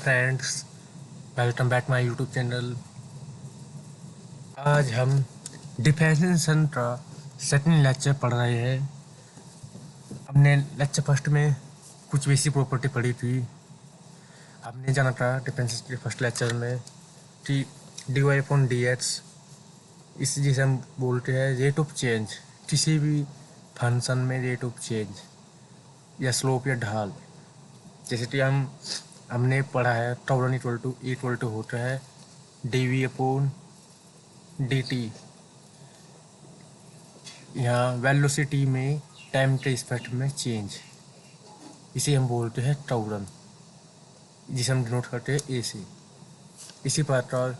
Friends, welcome back my YouTube channel. आज हम differentiation का सेकंड लेक्चर पढ़ रहे हैं। हमने लेक्चर फर्स्ट में कुछ बेसिक प्रॉपर्टी पढ़ी थी। हमने जाना था डिफरेंशिएशन के फर्स्ट लेक्चर में कि dy अपॉन dx इस जिसे हम बोलते हैं रेट ऑफ चेंज, किसी भी फंक्शन में रेट ऑफ चेंज या स्लोप या ढाल। जैसे कि हमने पढ़ा है टॉलन इक्वल टू होता है dv अपॉन dt। यहाँ वेलोसिटी में टाइम के रिस्पेक्ट में चेंज, इसे हम बोलते हैं टॉलन, जिसे हम डिनोट करते हैं ए से। इसी प्रकार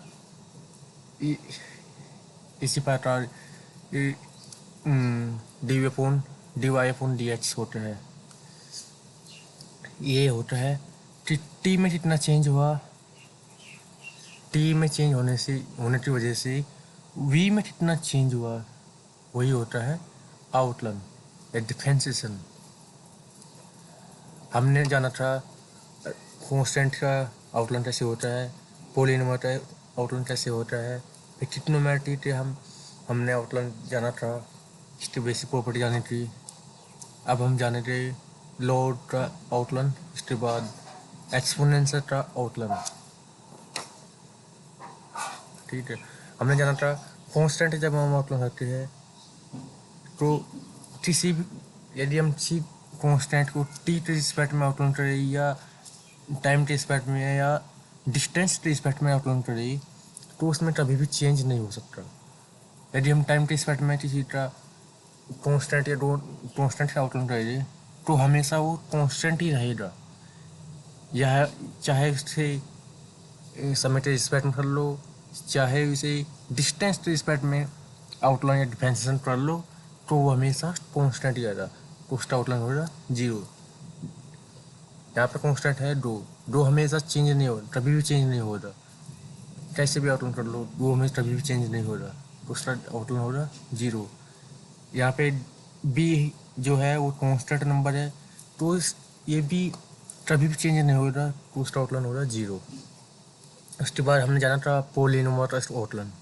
dy अपॉन dx होता है। ये होता है कि टी में कितना चेंज हुआ, टी में चेंज होने की वजह से वी में कितना चेंज हुआ, वही होता है आउटलाइन या डिफरेंशिएशन। हमने जाना था कांस्टेंट का आउटलाइन कैसे होता है, पॉलिनॉमियल का आउटलाइन कैसे होता है, फिर ट्रिग्नोमेट्री के हमने आउटलाइन जाना था, इसकी बेसिक प्रॉपर्टी जानी थी। अब हम जाने थे लॉग का आउटलाइन, इसके बाद एक्सपोनेंशियल का आउटलाइन। ठीक है, हमने जाना था कांस्टेंट जब हम आउटलाइन करते हैं तो किसी भी, यदि हम किसी कांस्टेंट को टी के रिस्पेक्ट में आउटलाइन करें या टाइम के रिस्पेक्ट में या डिस्टेंस के रिस्पेक्ट में आउटलाइन करें तो उसमें कभी भी चेंज नहीं हो सकता। यदि हम टाइम के रिस्पेक्ट में किसी का कांस्टेंट या दो कांस्टेंट का आउटलाइन करें तो हमेशा वो कांस्टेंट ही रहेगा। यह चाहे उससे समय के रिस्पेक्ट में कर लो, चाहे उसे डिस्टेंस के रिस्पेक्ट में आउटलाइन या डिफरेंशिएशन कर लो, तो वो हमेशा कांस्टेंट ही रहेगा। तो उसका आउटलाइन होगा 0। यहाँ पे कांस्टेंट है दो हमेशा चेंज नहीं हो, कभी भी चेंज नहीं हो रहा। कैसे भी आउटलाइन कर लो, वो हमेशा कभी भी चेंज नहीं हो रहा, तो उसका आउटलाइन हो रहा 0। यहाँ पे बी जो है वो कांस्टेंट नंबर है, तो ये भी कभी भी चेंज नहीं हो रहा, तो उसका आउटलाइन हो रहा 0। उसके बाद हमने जाना था पॉलिनॉमियल आउटलाइन।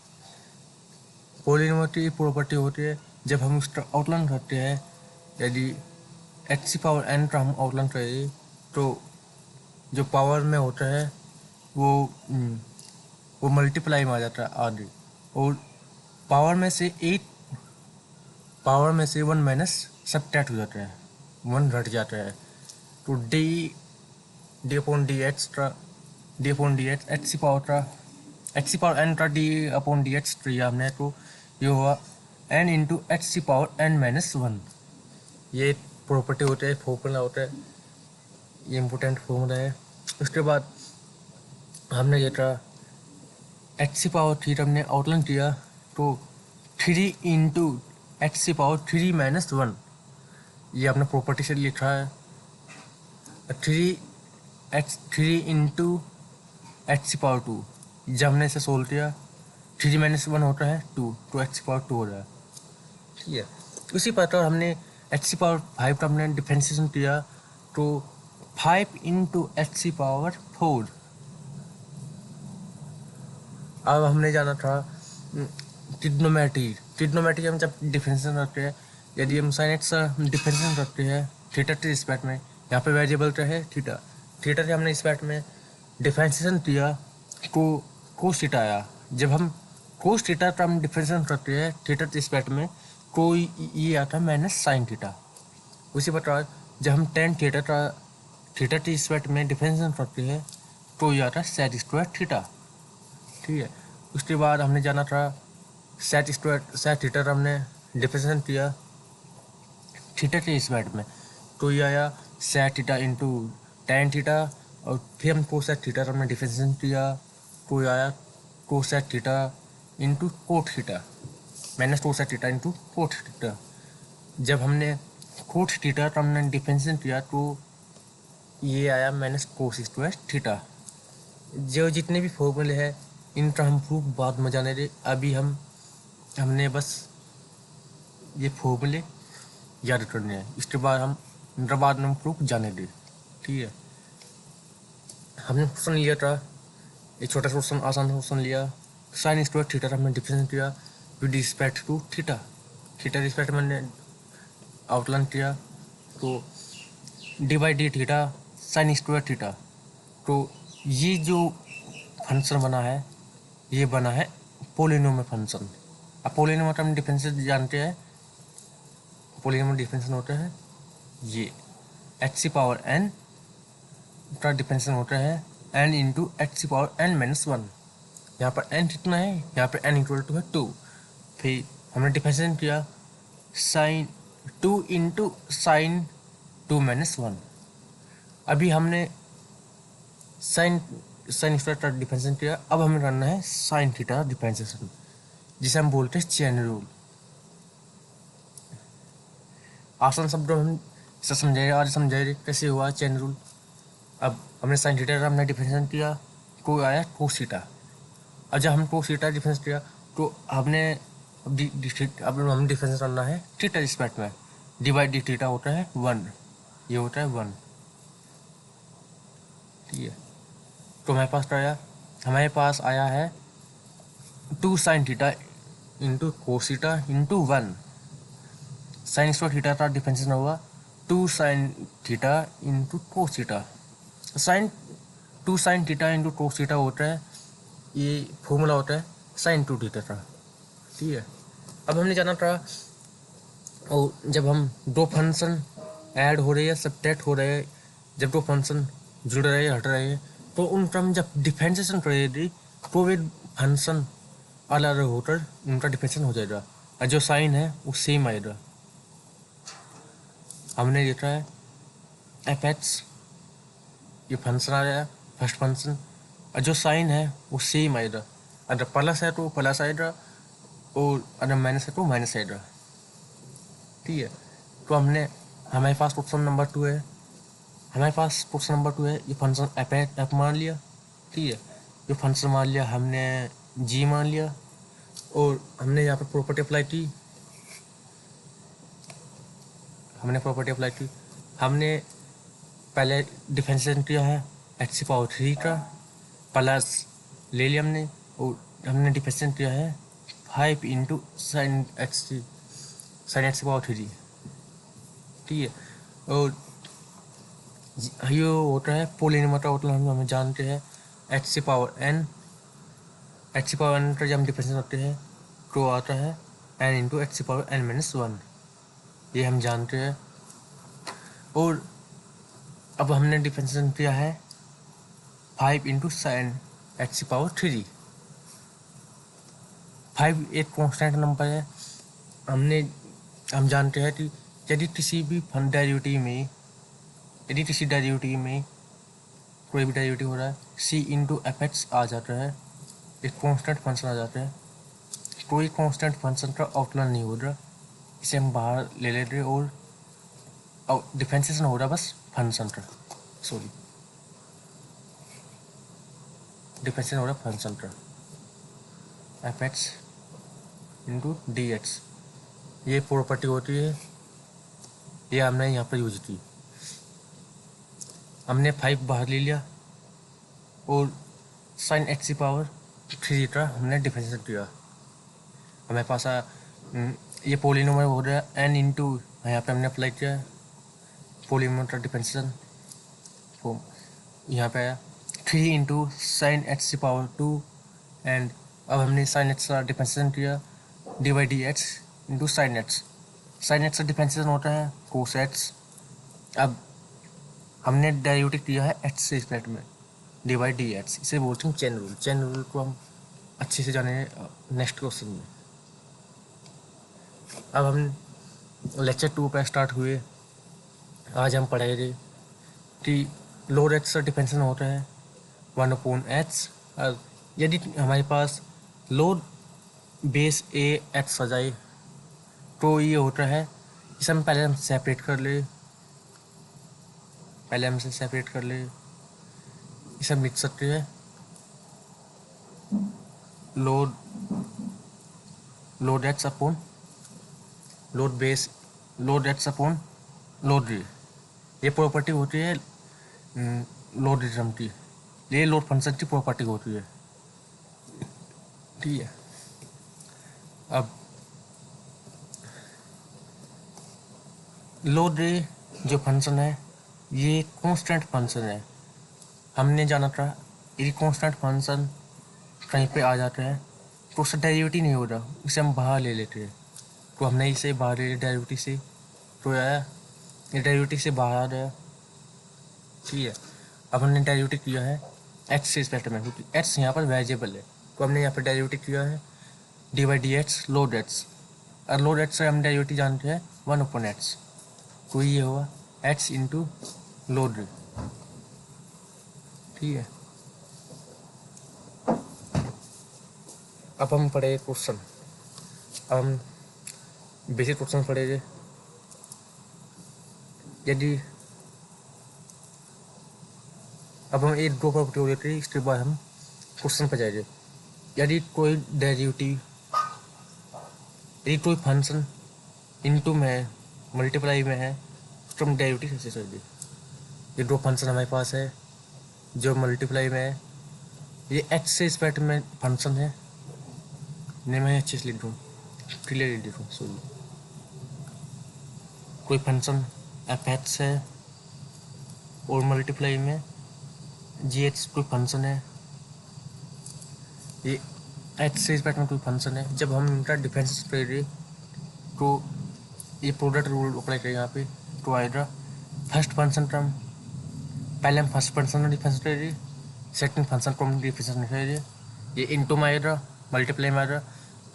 पॉलिनॉमियल की प्रॉपर्टी होती है जब हम उसका आउटलाइन करते हैं, यदि x⁴n का हम आउटलाइन करें तो जो पावर में होता है वो मल्टीप्लाई में आ जाता है आगे, और पावर में से 1 माइनस सबट्रैक्ट हो जाता है, 1 घट जाता है। तो D upon d x x⁴n का डी अपॉन डी एक्स किया हमने, तो ये हुआ n इंटू x⁴n-1। ये प्रॉपर्टी होता है, फॉर्मूला होता है, ये इम्पोर्टेंट फॉर्मूला है। उसके बाद हमने ये था x⁴ हमने आउटलाइन किया तो 3 इंटू x⁴ ये आपने प्रॉपर्टी से लिखा है। 3 इंटू x⁴, जब हमने इसे सोल्व किया 3 - 1 होता है 2, तो x⁴ हो रहा है। ठीक है, उसी प्रकार हमने x⁴ का हमने डिफरेंशिएशन किया तो 5 इंटू x⁴। अब हमने जाना था ट्रिग्नोमेट्री हम जब डिफरेंशिएशन करते हैं, यदि हम sin x डिफरेंशिएशन करते हैं थीटा के रिस्पेक्ट में, यहाँ पे वेरिएबल का है थीटा के हमने रिस्पेक्ट में डिफरेंशिएशन किया तो कोस थीटा आया। जब हम कोस थीटा का हम डिफरेंशिएशन करते हैं थीटा के रिस्पेक्ट में तो ये आता है माइनस साइन थीटा। उसी प्रकार जब हम टेन थीटा के रिस्पेक्ट में डिफरेंशिएशन करते हैं तो ये आता है सेट स्क्वायर थीटा। ठीक है, उसके बाद हमने जाना था सेट थीटा हमने डिफरेंशिएशन किया थीटा के रिस्पेक्ट में, तो ये आया set theta into tan theta, और फिर हम कोसेट थीटा हमने डिफरेंशिएशन किया तो ये आया coset theta into cot theta, minus coset theta into cot theta. जब हमने कोट थीटा का हमने डिफरेंशिएशन किया तो ये आया माइनस कोस स्क्वायर थीटा। जो जितने भी फॉर्मूले हैं इनका हम प्रूफ बाद में जाने दे, अभी हमने बस ये फॉर्मूले याद करने हैं, इसके बाद हम प्रूफ जाने दे। ठीक है, हमने क्वेश्चन लिया था, एक छोटा सा क्वेश्चन, आसान क्वेश्चन लिया, साइन स्क्वायर थीटा हमने डिफरेंस किया with respect to theta. Theta respect मैंने आउटलाइन किया, तो d by d theta sine square theta. तो ये जो फंक्शन बना है, ये बना है पोलिनोमियल फंक्शन। अब पोलिनोमियल हम डिफरेंस जानते हैं, पोलिनोमियल डिफरेंस होता है ये एच सी पावर एन का डिफरेंस होता है n into h c power n minus one. यहाँ पर एन कितना है, यहाँ पर एन इक्वल टू है 2। फिर हमने डिफरेंस किया साइन 2 इंटू साइन 2 माइनस 1। अभी हमने साइन स्क्वायर का डिफरेंस किया, अब हमें करना है साइन थीटा डिफरेंशिएशन, जिसे हम बोलते हैं चेन रूल। आसान शब्दों में हम इसे समझाएंगे, आज समझाएंगे कैसे हुआ चेन रूल। अब हमने साइन थीटा का हमने डिफरेंशिएशन किया, तो आया कोस थीटा। अब जब हम कोस थीटा डिफरेंस किया, तो हमने अब हम डिफरेंस करना है थीटा रिस्पेक्ट में। डिवाइड डी थीटा होता है 1, ये होता है 1, ठीक है। तो हमारे पास आया है 2 sine theta into cos theta into 1। Sine square theta का डिफरेंशिएशन होगा 2 sine theta into cos theta. Sine 2 sine theta into cos theta होता है, ये फॉर्मूला होता है साइन 2 थीटा का, ठीक है। अब हमने जाना था, और जब हम दो फंक्शन ऐड हो रहे हैं, सब्ट्रैक्ट हो रहे हैं, जब दो फंक्शन जुड़ रहे हैं, हट रहे हैं, तो उनका हम जब डिफरेंशिएशन करेंगे तो वे फंक्शन अलग अलग होकर उनका डिफरेंशिएशन हो जाएगा, और जो साइन है वो सेम आएगा। हमने देखा है एफ एक्स, ये फंक्शन आ गया फर्स्ट फंक्शन, और जो साइन है वो सेम आएगा। अगर प्लस है तो प्लस आएगा, और अगर माइनस है तो माइनस आएगा, ठीक है। तो हमारे पास क्वेश्चन नंबर 2 है, ये फंक्शन एफ मान लिया, ठीक है। ये फंक्शन मान लिया हमने, जी मान लिया, और हमने यहाँ पर प्रॉपर्टी अप्लाई की, हमने पहले डिफरेंशिएशन किया है एच सी पावर 3 का, प्लस ले लिया हमने, और हमने डिफरेंशिएशन किया है 5 into sine h c power 3, ठीक है। और ये होता है पोलिनोमियल का मतलब हमें जानते हैं एच सी पावर एन का जब हम डिफरेंशिएशन करते हैं तो आता है n into h c power n minus 1, ये हम जानते हैं। और अब हमने डिफरेंशिएशन किया है 5 into sine h c power 3। 5 एक कांस्टेंट नंबर है, हम जानते हैं कि यदि किसी डेरिवेटिव में कोई भी डेरिवेटिव हो रहा है, सी इंटू एफ एक्स आ जाता है, एक कांस्टेंट फंक्शन आ जाता है, कोई कांस्टेंट फंक्शन का आउटलाइन नहीं हो रहा, इसे हम बाहर ले लेते हैं, और डिफरेंशिएशन हो रहा बस फंक्शन का, डिफरेंशिएशन हो रहा फंक्शन का F x into D x. ये प्रॉपर्टी होती है, ये हमने यहाँ पर यूज की। हमने 5 बाहर ले लिया, और साइन एच सी पावर 3 का हमने डिफरेंशिएशन किया। हमारे पास ये पोलिनोमियल हो रहा है एन इंटू, यहाँ पे हमने अप्लाई किया पोलिनोमियल का डिफरेंशिएशन, यहाँ पे आया 3 into sine h c power 2, and अब हमने साइन एक्स का डिफरेंशिएशन किया d by d x into sine x का डिफरेंशिएशन होता है कोस एक्स। अब हमने डेरिवेटिव किया है एक्स से रिस्पेक्ट में डी बाई डी एक्स, इसे बोलते हैं चेन रूल। चेन रूल को हम अच्छे से जानेंगे नेक्स्ट क्वेश्चन में। अब हम लेक्चर 2 पर स्टार्ट हुए। आज हम पढ़ेंगे कि लोड एक्स का डिफरेंशिएशन होता है 1/h। यदि हमारे पास लोड बेस ए एक्स आ जाए तो ये होता है, इसे हम पहले सेपरेट कर ले, इसे हम लिख सकते हैं load x upon load x upon load D. ये प्रॉपर्टी होती है लोड की, ये लोड फंक्शन की प्रॉपर्टी होती है, ठीक है। अब लोड रे जो फंक्शन है ये कांस्टेंट फंक्शन है। हमने जाना था यदि कांस्टेंट फंक्शन कहीं पे आ जाता है तो उसका डेरिवेटिव नहीं हो रहा, इसे हम बाहर ले लेते हैं। तो हमने इसे बाहर ले लिया डेरिवेटिव से, तो आया ये डेरिवेटिव से बाहर आ गया, ठीक है। अब हमने डेरिवेटिव किया है एक्स से रिस्पेक्ट में, क्योंकि एक्स यहाँ पर वेरिएबल है, तो हमने यहाँ पर डेरिवेटिव किया है d by d x log x. और लोड एक्स से हम डेरिवेटिव जानते हैं 1/x, तो ये हुआ एक्स इंटू लोड रे, ठीक है। अब हम पढ़ेंगे क्वेश्चन। अब हम बेसिक क्वेश्चन पढ़ेंगे। यदि अब हम एक दो प्रॉपर्टी हो जाती है, इसके बाद हम क्वेश्चन पर जाएंगे। यदि कोई डेरिवेटिव, यदि कोई फंक्शन इनटू में है, मल्टीप्लाई में है, तो हम डेरिवेटिव कैसे करेंगे। ये दो फंक्शन हमारे पास है जो मल्टीप्लाई में है, ये एक्स से रिस्पेक्ट में फंक्शन है, नहीं मैं अच्छे से लिख दूँ, क्लियर लिख दूँ, सॉरी। कोई फंक्शन एफ एक्स है और मल्टीप्लाई में जी एक्स कोई फंक्शन है, ये एक्स से रिस्पेक्ट में कोई फंक्शन है। जब हम इनका डिफरेंस करेंगे तो ये प्रोडक्ट रूल अप्लाई करें यहाँ पे, तो आएगा फर्स्ट फंक्शन टर्म, पहले हम फर्स्ट फंक्शन का डिफरेंस करेंगे, सेकंड फंक्शन को हम डिफरेंस करेंगे, ये इनटू में आएगा, मल्टीप्लाई में आएगा,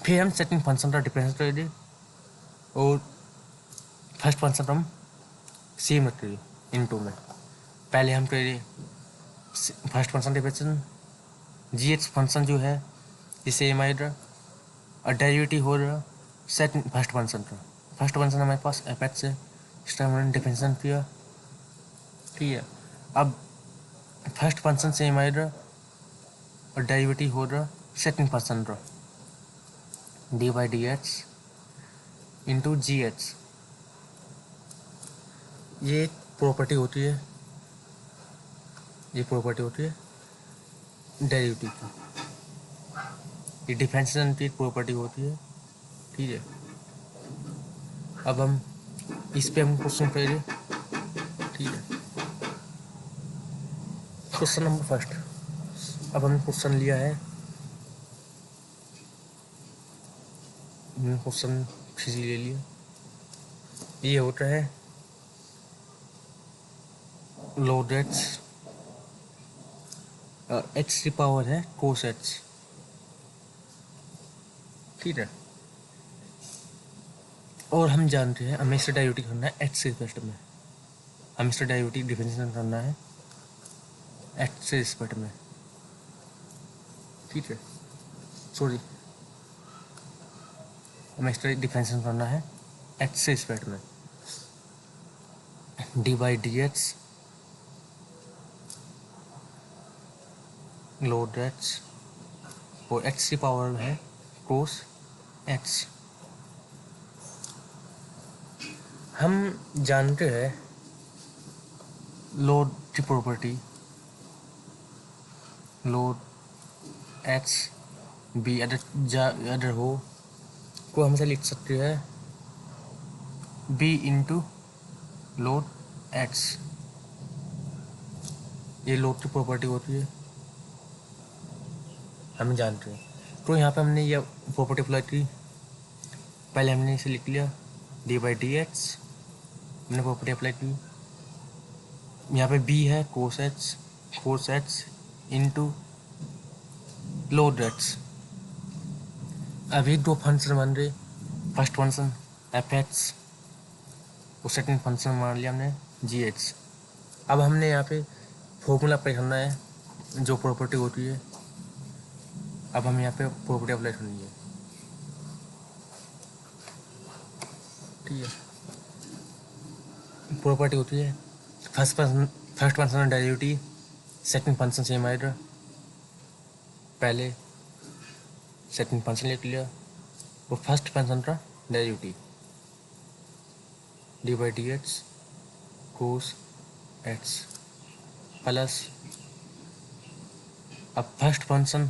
फिर हम सेकंड फंक्शन का डिफरेंस करेंगे और फर्स्ट फंक्शन हम सेम रखेंगे इनटू में। पहले हम करेंगे फर्स्ट फंक्शन डिफरेंस, जी एक्स फंक्शन जो है ये सेम आएगा और डेरिवेटिव हो रहा सेकंड फर्स्ट फंक्शन का। फर्स्ट फंक्शन हमारे पास एफ एक्स है, इसका हमने डिफरेंशिएशन किया, ठीक है। अब फर्स्ट फंक्शन सेम आएगा और डेरिवेटिव हो रहा सेकंड फंक्शन का, d by d x into g x. ये प्रॉपर्टी होती है, ये प्रॉपर्टी होती है डेरिवेटिव की, ये डिफरेंशिएशन की प्रॉपर्टी होती है, ठीक है। अब हम इस पे हम क्वेश्चन करेंगे, ठीक है। क्वेश्चन नंबर फर्स्ट, अब हमने क्वेश्चन लिया है, क्वेश्चन फिजी ले लिया। ये होता है लोड एक्स, एक्स की पावर है कोस एक्स, ठीक है। और हम जानते हैं हमें इसका डेरिवेटिव करना है एक्स से रिस्पेक्ट में, हमें इसका डेरिवेटिव डिफरेंशिएशन करना है एक्स से रिस्पेक्ट में, ठीक है। सॉरी, हमें इसका डिफरेंशिएशन करना है एक्स से रिस्पेक्ट में, d by d x log x और एक्स की पावर है कोस एक्स। हम जानते हैं लोड की property, load x B other हो को हमसे लिख सकते हैं बी इंटू लोड एक्स, ये लोड की प्रॉपर्टी होती है, हम जानते हैं। तो यहाँ पे हमने ये प्रॉपर्टी अप्लाई की, पहले हमने इसे लिख लिया डी बाई डी एक्स, हमने प्रॉपर्टी अप्लाई की, यहाँ पे बी है कोस एक्स इंटू लोड एक्स। अभी दो फंक्शन बन रहे, फर्स्ट फंक्शन एफ एक्स और सेकंड फंक्शन मान लिया हमने जी एक्स। अब हमने यहाँ पे फॉर्मूला अप्लाई करना है जो प्रॉपर्टी होती है, अब हम यहाँ पे प्रॉपर्टी अप्लाई करनी है, ठीक है। प्रॉपर्टी होती है first function derivative, second function same आएगा, पहले सेकंड फंक्शन लिख लिया और फर्स्ट फंक्शन का derivative d by d x cos x plus अब फर्स्ट फंक्शन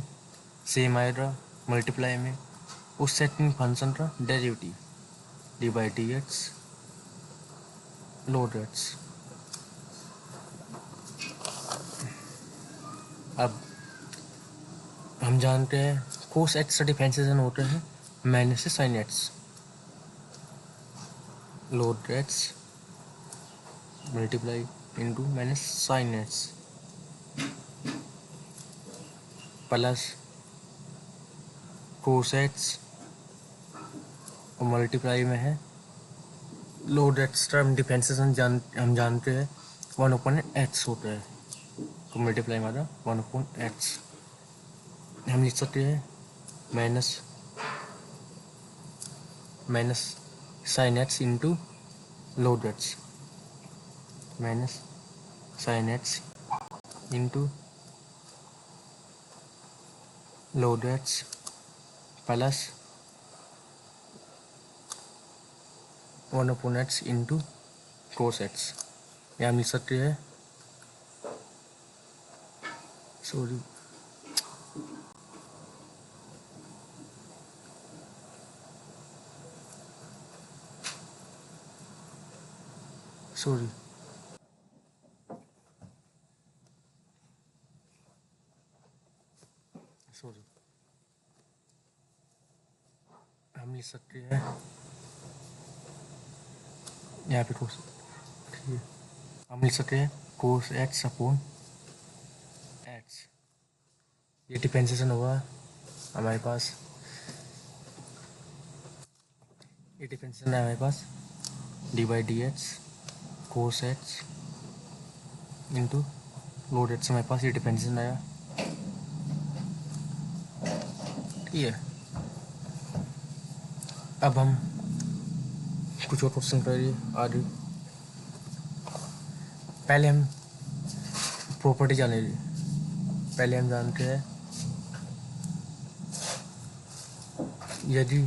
सेम आएगा मल्टीप्लाई में, उस सेकंड फंक्शन का derivative d by d x log x. अब हम जानते हैं कोस एक्स का डिफरेंशिएशन होते हैं माइनस से sine x, log x multiply into minus sign x plus cos x और मल्टीप्लाई में है लोड एक्स का डिफरेंशिएशन हम जानते हैं 1/x होता है, तो मल्टीप्लाई हमारा 1/x। हम लिख सकते हैं minus sine x into log x, minus sine x into log x plus 1/x into cos x. या हम लिख सकते हैं सॉरी हम लिख सकते हैं यहाँ पे कोस, ठीक है, हम लिख सकते हैं कोस एक्स अपॉन एक्स। ये डिफरेंशिएशन होगा हमारे पास, ये डिफरेंशिएशन है हमारे पास d by d x cos x into log x. हमारे पास ये डिफरेंशिएशन आया, ठीक है। अब हम कुछ और क्वेश्चन करिए आगे। पहले हम प्रॉपर्टी जाने लिए, पहले हम जानते हैं यदि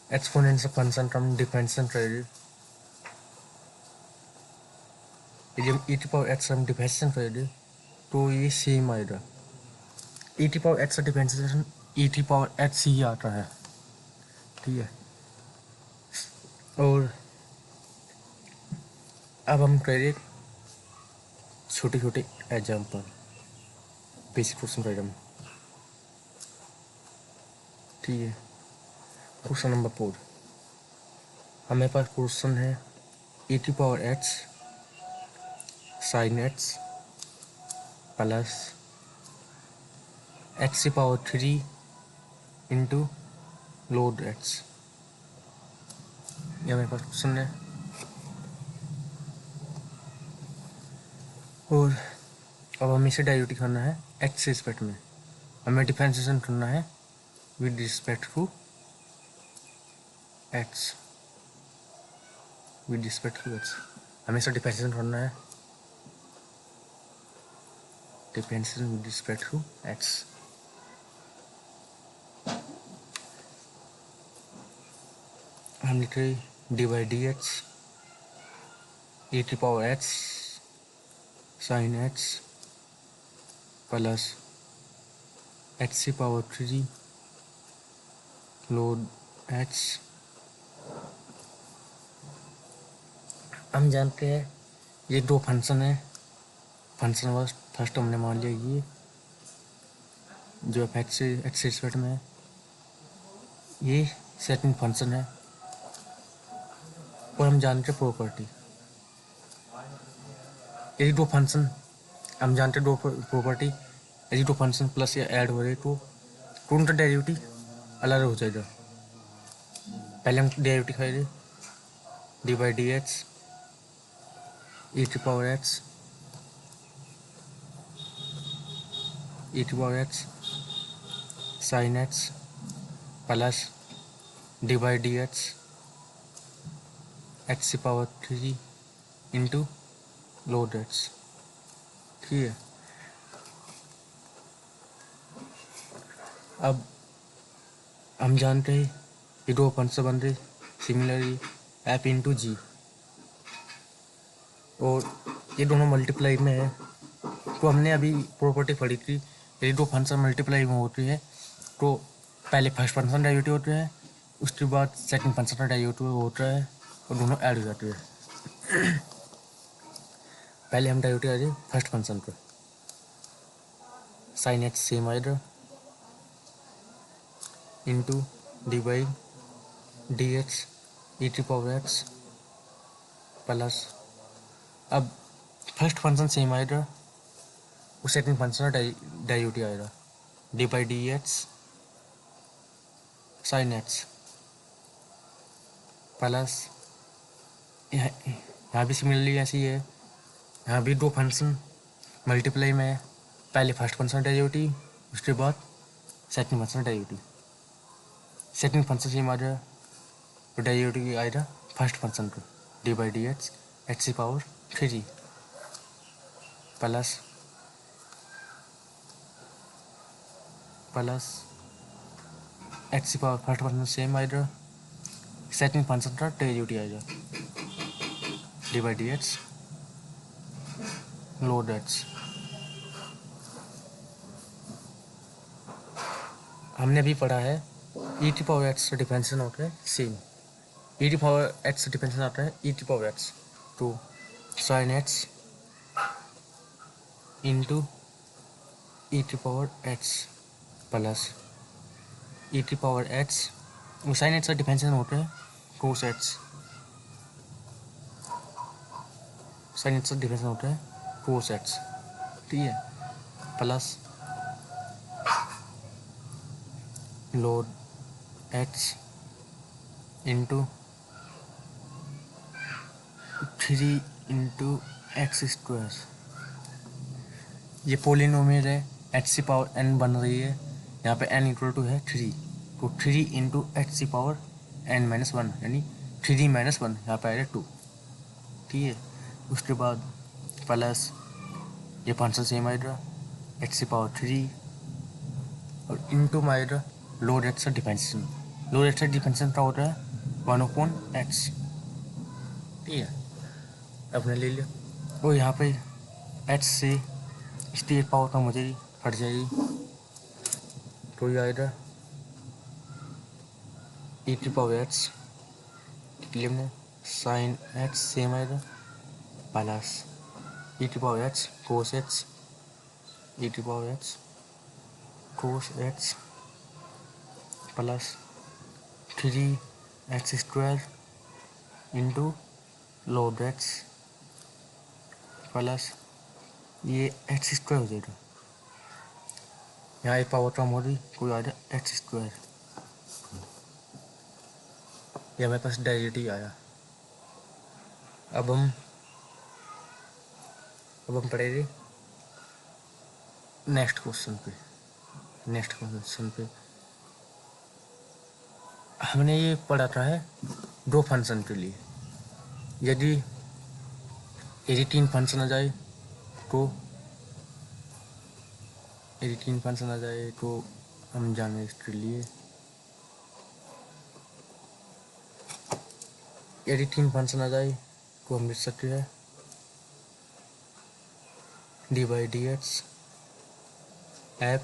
एक्सपोनेंशियल फंक्शन का हम डिफरेंशिएशन करेंगे, यदि हम ई टू पावर एक्स हम डिफरेंशिएशन करेंगे तो ये सेम आएगा। ई टू पावर एक्स का differentiation e to power x ही आता है, ठीक है। और अब हम करेंगे छोटे छोटे एग्जाम्पल, बेसिक क्वेश्चन करेंगे हम, ठीक है। क्वेश्चन नंबर 4, हमारे पास क्वेश्चन है e to power x sine x plus x की पावर 3 इंटू लोड एक्स। ये हमारे पास क्वेश्चन है। और अब हमें इसे डेरिवेटिव करना है एक्स के रिस्पेक्ट में, हमें डिफरेंशिएशन करना है with respect to x, with respect to x हमें इसे डिफरेंशिएशन करना है, differentiation with respect to x. हम लिख रहे d by d x e to power x sine x plus x की पावर 3 लोड एक्स। हम जानते हैं ये दो फंक्शन है, फंक्शन बस फर्स्ट हमने मान लिया ये जो एक्स रिस्पेक्ट में है, ये सेकंड फंक्शन है। और हम जानते हैं प्रॉपर्टी, यदि दो फंक्शन हम जानते हैं दो प्रॉपर्टी, यदि दो फंक्शन प्लस या ऐड हो रहे तो उनका डेरिवेटिव अलग हो जाएगा। पहले हम डेरिवेटिव करेंगे d by d x e to power x e to power x sine x plus d by d x x की पावर 3 इंटू लोड एक्स, ठीक है। अब हम जानते हैं ये दो फंक्शन बन रहे सिमिलरली एफ इंटू जी, और ये दोनों मल्टीप्लाई में है तो हमने अभी प्रॉपर्टी पढ़ी थी, यदि दो फंक्शन मल्टीप्लाई में होती है तो पहले फर्स्ट फंक्शन डेरिवेटिव होते हैं, उसके बाद सेकंड फंक्शन का डेरिवेटिव होता है और दोनों ऐड हो जाते हैं। पहले हम डेरिवेटिव आए फर्स्ट फंक्शन पर, साइन एक्स सेम आएगा into d by d x E T power x plus, अब फर्स्ट फंक्शन सेम आएगा, वो सेकंड फंक्शन का डेरिवेटिव आएगा d by d x sine x plus, यहाँ भी सिमिलरली ऐसी है, यहाँ भी दो फंक्शन मल्टीप्लाई में है, पहले फर्स्ट फंक्शन डेरिवेटिव उसके बाद second function derivative, second function same आ जाए तो डेरिवेटिव आएगा फर्स्ट फंक्शन को d by d x x की पावर 3 प्लस एक्स की पावर फर्स्ट फंक्शन सेम आएगा, सेकंड फंक्शन का डेरिवेटिव आएगा d by d x log x. हमने अभी पढ़ा है e T power x differential होता है same, e T power x differential आता है ई टी पावर एक्स, तो sine x into e T power x plus E T power x, वो साइन एक्स का डिफरेंशियल होता है कोस एक्स, साइन एक्स का डिफरेंशियल होता है कोस एक्स, ठीक है, plus load x into 3 into x square, ये पोलिनोमियल है, एक्स की पावर n बन रही है, यहाँ पे n इक्वल टू है 3, तो 3 इंटू एक्स की पावर n-1 यानी 3 - 1, यहाँ पे आएगा 2, ठीक है, उसके बाद प्लस ये फंक्शन सेम आएगा एक्स की पावर 3 और इंटू में आएगा लोड एक्स का डिफरेंशियल, लोड एक्स का डिफरेंशियल क्या होता है 1/x, ठीक है, अपने ले लिया, और यहाँ पे एक्स से स्टेट पावर का मुझे फट जाएगी, तो ये आएगा ई टी पावर एक्स में साइन एक्स सेम आएगा plus E T power x cos x E T power x cos x plus 3x square into log x plus ये एक्स स्क्वायर हो जाएगा, यहाँ एक पावर कम हो रही, कोई आ जाए एक्स स्क्वायर, ये हमारे पास डेरिवेटिव आया। अब हम पढ़ेंगे नेक्स्ट क्वेश्चन पे हमने ये पढ़ा था है दो फंक्शन के लिए, यदि 3 फंक्शन आ जाए तो हम जाने इसके लिए, यदि 3 फंक्शन आ जाए तो हम लिख सकते हैं D by d x F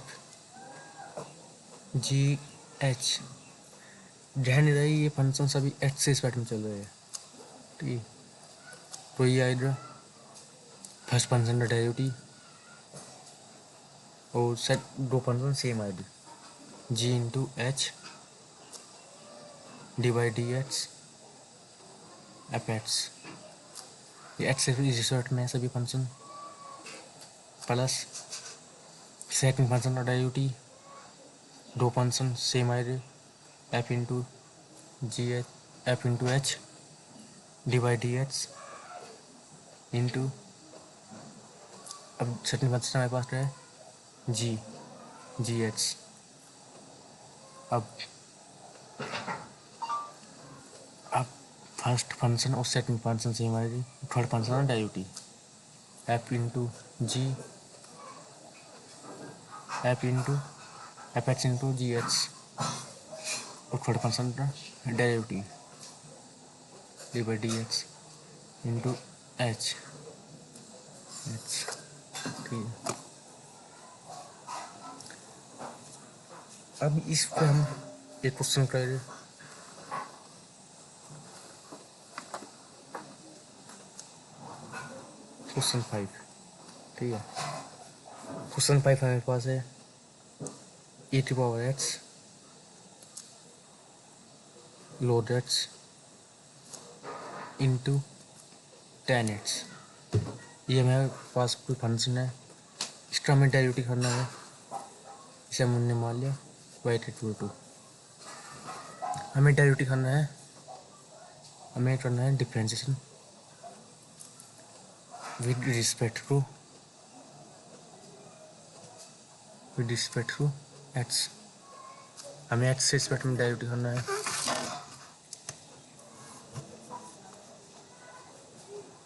g H, ध्यान रही ये फंक्शन सभी एक्स से स्पैट में चल रहे हैं, ठीक, तो ये आएगा फर्स्ट फंक्शन का डेरिवेटिव और सेट दो फंक्शन सेम आएगी g into h d by d x f x, ये एक्स रिजल्ट में सभी फंक्शन प्लस सेकंड फंक्शन का डेरिवेटिव दो फंक्शन सेम आएंगे f into g h f into h d by d x into, अब second function हमारे पास है जी एच, अब फर्स्ट फंक्शन और सेकंड फंक्शन सेम आएगी, थर्ड फंक्शन का derivative F into g f x into g h और third function का derivative d by d x into h ठीक है। अब इस पे हम एक क्वेश्चन करेंगे। क्वेश्चन 5, ठीक है। क्वेश्चन 5 हमारे पास है e⁻x log x into 10x। ये हमारे पास कोई फंक्शन है, इसका हमें डेरिवेटिव करना है। इसे हमने मान लिया y/2। हमें डेरिवेटिव करना है, हमें करना है differentiation with respect to x। हमें x से रिस्पेक्ट में डेरिवेटिव करना है।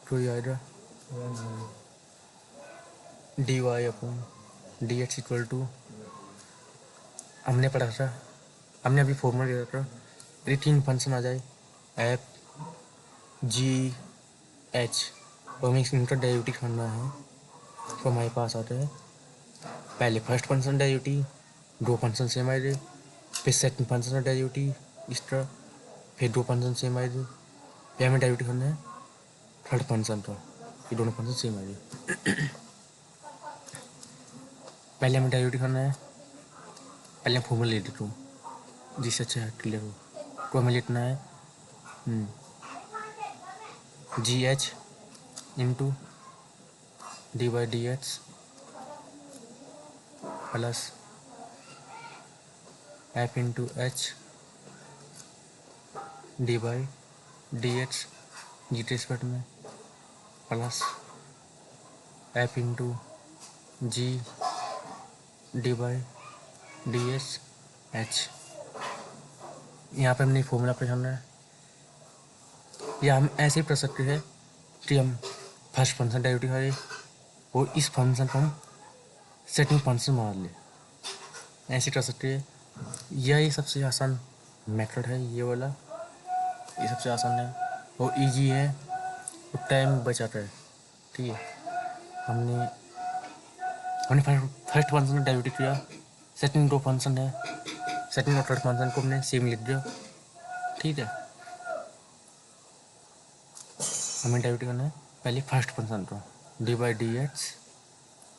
तो ये आएगा dy/dx इक्वल टू, हमने पढ़ा था, हमने अभी फॉर्मूला दिया था, यदि तीन फंक्शन आ जाए f g h और हमें इनका डेरिवेटिव करना है, तो हमारे पास आता है पहले फर्स्ट फंक्शन डेरिवेटिव, दो फंक्शन सेम आए थे, फिर सेकंड फंक्शन का डेरिवेटिव इस तरह, फिर दो फंक्शन सेम आए थे, फिर हमें डेरिवेटिव करना है थर्ड फंक्शन का, ये दोनों फंक्शन सेम आए थे। पहले हमें डेरिवेटिव करना है, पहले हम फॉर्मूला ले देता हूँ जिससे अच्छा क्लियर हो। तो हमें लिखना है g H into dy/dx plus f into H dy/dx जी के रिस्पेक्ट में प्लस f इंटू जी dy/dx h। यहाँ पे हमने फॉर्मूला अप्लाई करना है, या हम ऐसे ही कर सकते हैं कि हम फर्स्ट फंक्शन डेरिवेटिव करें और इस फंक्शन को हम सेकंड फंक्शन मान लें, ऐसे कर सकते हैं। यही सबसे आसान मेथड है, ये वाला, ये सबसे आसान है और इजी है और टाइम बचाता है। ठीक है, हमने फर्स्ट फंक्शन डेरिवेटिव किया, सेकंड दो फंक्शन है, सेकंड और थर्ड फंक्शन को हमने सेम लिख दिया। ठीक है, हमें डेरिवेटिव करना है पहले फर्स्ट फंक्शन को dy/dx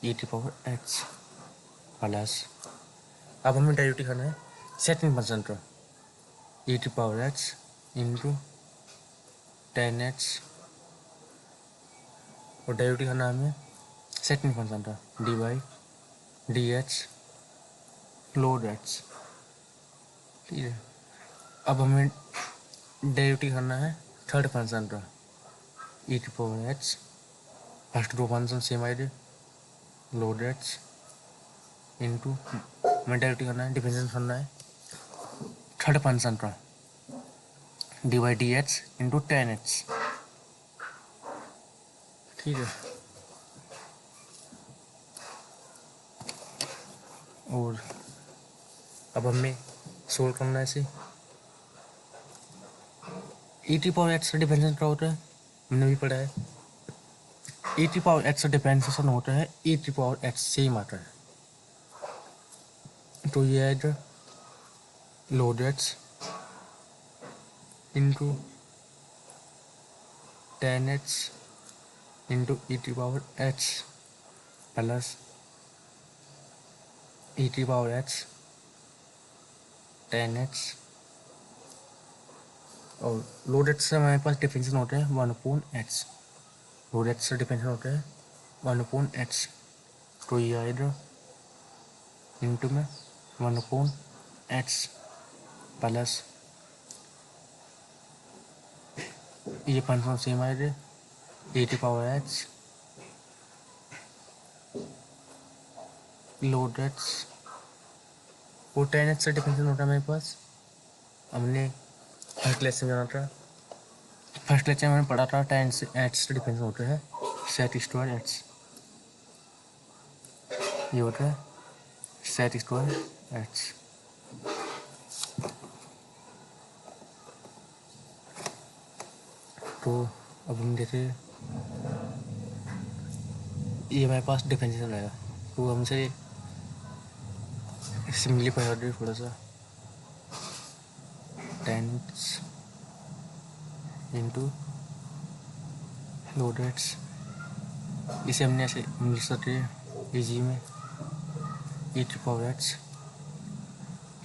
e⁻x प्लस, अब हमें डेरिवेटिव करना है सेकंड फंक्शन को e⁻x इंटू 10x, और डेरिवेटिव करना है हमें सेकंड फंक्शन का dy/dx log x। ठीक है, अब हमें डेरिवेटिव करना है थर्ड फंक्शन का e⁻x, फर्स्ट दो फंक्शन सेम आए थे log x इंटू, हमें डेरिवेटिव करना है, डिफरेंशिएशन करना है थर्ड फंक्शन का dy/dx इंटू 10x। ठीक है, और अब हमें सोल्व करना है इसे। e⁻x का डिफरेंशिएशन क्या होता है, हमने भी पढ़ा है। e⁻x का डिफरेंशिएशन होता है e⁻x से ही आता है, तो ये है log x into 10x into e⁻x plus e⁻x 10x, और log x से हमारे पास डिफरेंशिएशन होता है 1/x, log x से डिफरेंशिएशन होता है 1/x, तो ये आएगा इंटू में 1/x प्लस ये फंक्शन सेम आएगा e⁻x log x, और 10x से डिफरेंशिएशन होता है हमारे पास, हमने फर्स्ट लेक्चर में जाना था, फर्स्ट लेक्चर में हमने पढ़ा था 10x से डिफरेंशिएशन होता है sec²x, ये होता है sec²x। तो अब हम जैसे ये हमारे पास डिफरेंशियल आएगा, तो हमसे सिम्प्लीफाई कर दे थोड़ा सा, टेंस इंटू लोडेट्स, इसे हमने ऐसे इंग्लिश सकते हैं इजी में, ई टू पावर एक्स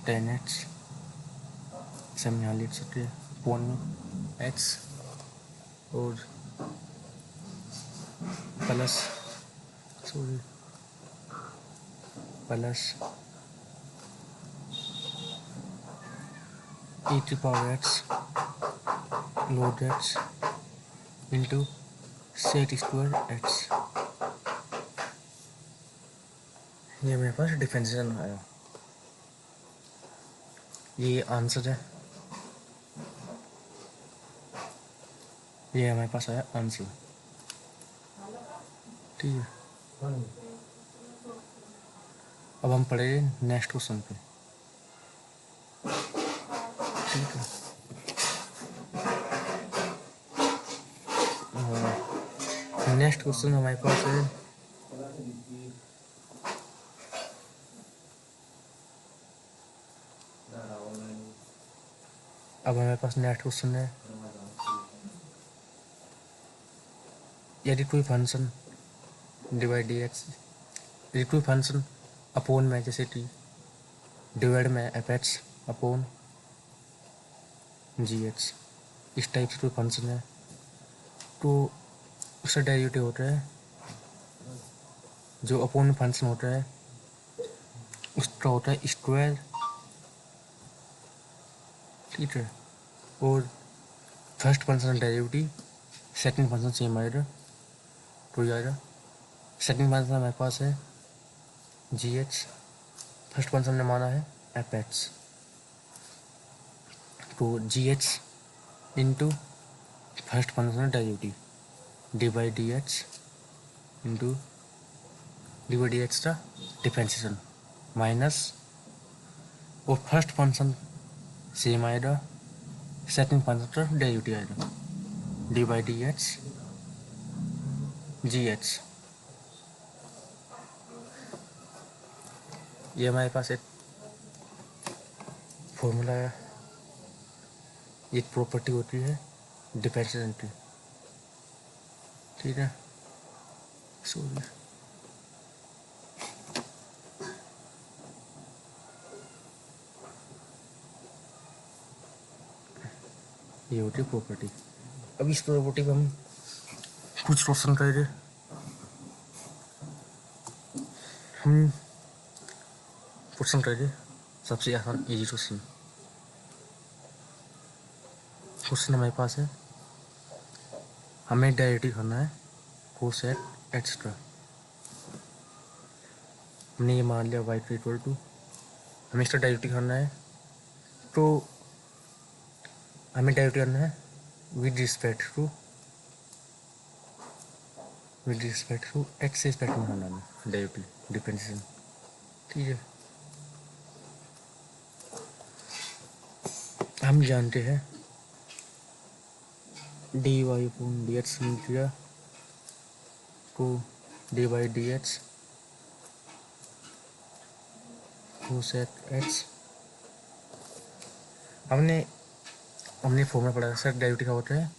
10x, इसे हम यहाँ लिख सकते हैं फोन में x, और plus e to power x log x into sec square x. ये मेरे पास डिफरेंशियल आया, ये आंसर है, ये हमारे पास आया आंसर। ठीक है, अब हम पढ़ेंगे नेक्स्ट क्वेश्चन पे। ठीक है, नेक्स्ट क्वेश्चन हमारे पास है अब हमारे पास नेक्स्ट क्वेश्चन है, यदि कोई फंक्शन डिवाइड डी एक्स, यदि कोई फंक्शन अपोन में जैसे टी डिवाइड में एफ एक्स अपोन जी एक्स, इस टाइप से कोई फंक्शन है, तो उसका डेरिवेटिव होता है, जो अपोन फंक्शन होता है उसका होता है स्क्वायर। ठीक है, और first function derivative second function same आएगा, तो ये आएगा सेकंड फंक्शन हमारे पास है जी एक्स, फर्स्ट फंक्शन ने माना है एफ एक्स, तो g x into first function derivative d by d x into d by d x का डिफरेंशिएशन माइनस, और फर्स्ट फंक्शन सेम आएगा, सेकंड फंक्शन का डेरिवेटिव आएगा d by d x g x. ये हमारे पास एक formula है, एक प्रॉपर्टी होती है डिफरेंशिएशन की। ठीक है, सॉरी, ये होती है प्रॉपर्टी। अब इस प्रॉपर्टी पे हम कुछ क्वेश्चन करेंगे। हम क्वेश्चन करेंगे सबसे आसान इजी क्वेश्चन। क्वेश्चन हमारे पास है, हमें डेरिवेटिव करना है कोसेक एक्स का। हमने ये मान लिया वाई इक्वल टू, हमें इसका डेरिवेटिव करना है, तो हमें डेरिवेटिव करना है with respect to x respect में करना है डेरिवेटिव डिफरेंशिएशन। ठीक है, हम जानते हैं d y upon d x मिल गया, तो d by d x cosec x. हमने फॉर्मूला पढ़ा था सर, डेरिवेटिव का होता है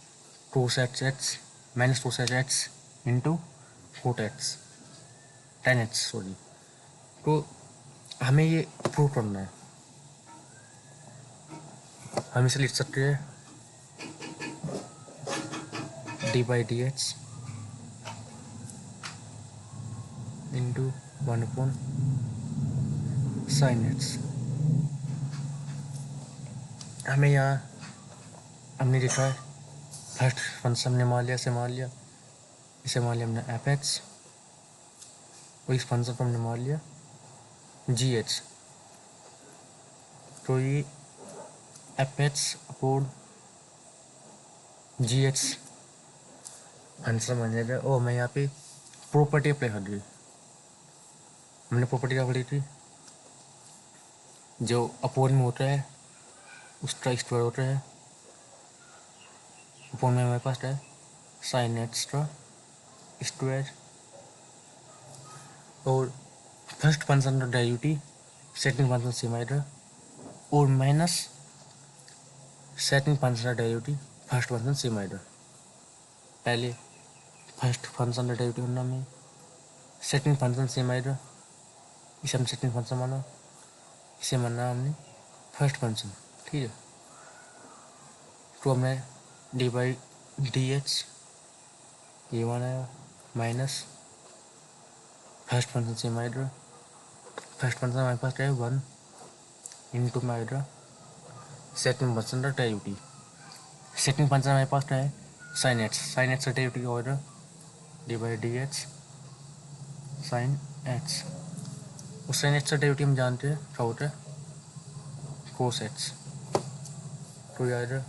cosec x minus cosec x into cot x 10x sorry. तो हमें ये प्रूव करना है, हम इसे लिख सकते हैं D by d x into 1 upon sine x. हमें यहाँ हमने लिखा है फर्स्ट फंक्शन हमने मान लिया, इसे मान लिया हमने एफ एक्स, और इस फंक्शन को हमने मान लिया जी एच, तो ये एफ एक्स अपॉन जी एच फंक्शन बन जाएगा। और मैं यहाँ पे प्रॉपर्टी अप्लाई कर दी, हमने प्रॉपर्टी क्या पढ़ी थी, जो अपोन में होता है उसका स्क्वायर होता है, अपोन में हमारे पास है साइन एक्स का स्क्वायर और first function of derivative second function same आएगा और minus second function of derivative first function same आएगा। पहले फर्स्ट फंक्शन ऑफ डेरिवेटिव होना में सेकंड फंक्शन सेम आएगा, इसे हम सेकंड फंक्शन माना, इसे माना हमने फर्स्ट फंक्शन। ठीक है, तो हमें डी बाई डी एच ये माना माइनस फर्स्ट फंक्शन सेम आएगा, फर्स्ट फंक्शन हमारे पास क्या है 1 इंटू में आएगा सेकंड फंक्शन का डेरिवेटिव, सेकंड फंक्शन हमारे पास क्या है साइन एक्स का डेरिवेटिव होगा D by d h sine x. उस साइन एक्स का डेरिवेटिव हम जानते हैं क्या होता है कोस एक्स। तो यार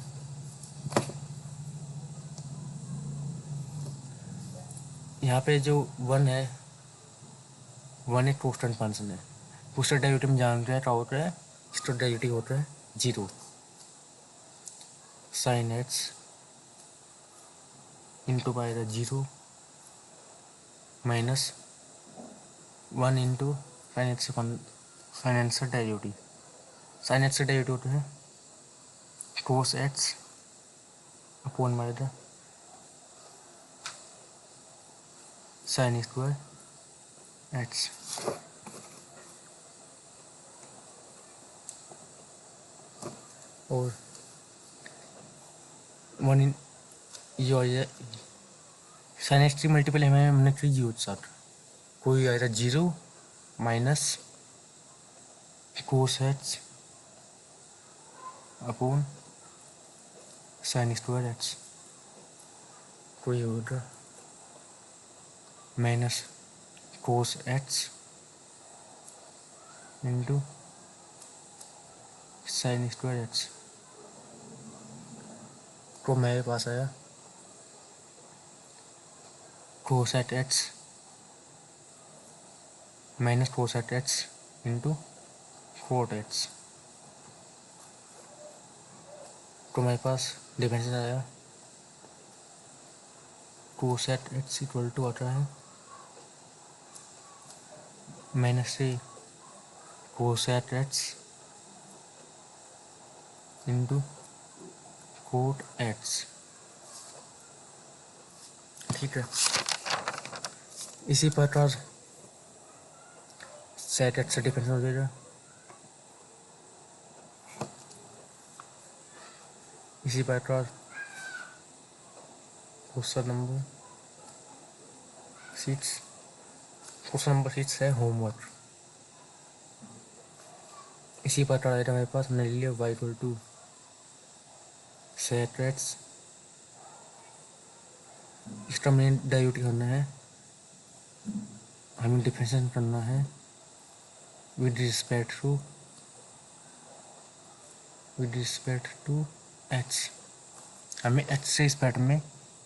यहाँ पे जो 1 है 1 एक कांस्टेंट फंक्शन है, उसका डेरिवेटिव हम जानते हैं क्या होता है, इसका डेरिवेटिव होता है 0 साइन एक्स इंटू पाएगा 0 माइनस 1 इंटू साइन एक्स का डेरिवेटिव, साइन एक्स का डेरिवेटिव होता है कोस x upon minus sine square x. और 1 इन ये साइन एक्स की मल्टीपल हमें हमने की 0 के साथ, कोई आएगा 0 minus cos x upon sine square x, कोई होगा minus cos x into sine square x. तो मेरे पास आया coset x minus coset x into cot x. तो मेरे पास डिफरेंस आया कोसेट एक्स इक्वल टू आता है माइनस से coset x into cot x. ठीक है, इसी प्रकार सेट एक्स से डिफरेंस हो जाएगा, इसी प्रकार क्वेश्चन नंबर 6 है होमवर्क। इसी प्रकार आएगा हमारे पास हमने लिया y equal to sec x, इसका मेन डेरिवेटिव करना है, हमें डिफरेंशिएट करना है विद रिस्पेक्ट टू एक्स, हमें एक्स से रिस्पेक्ट में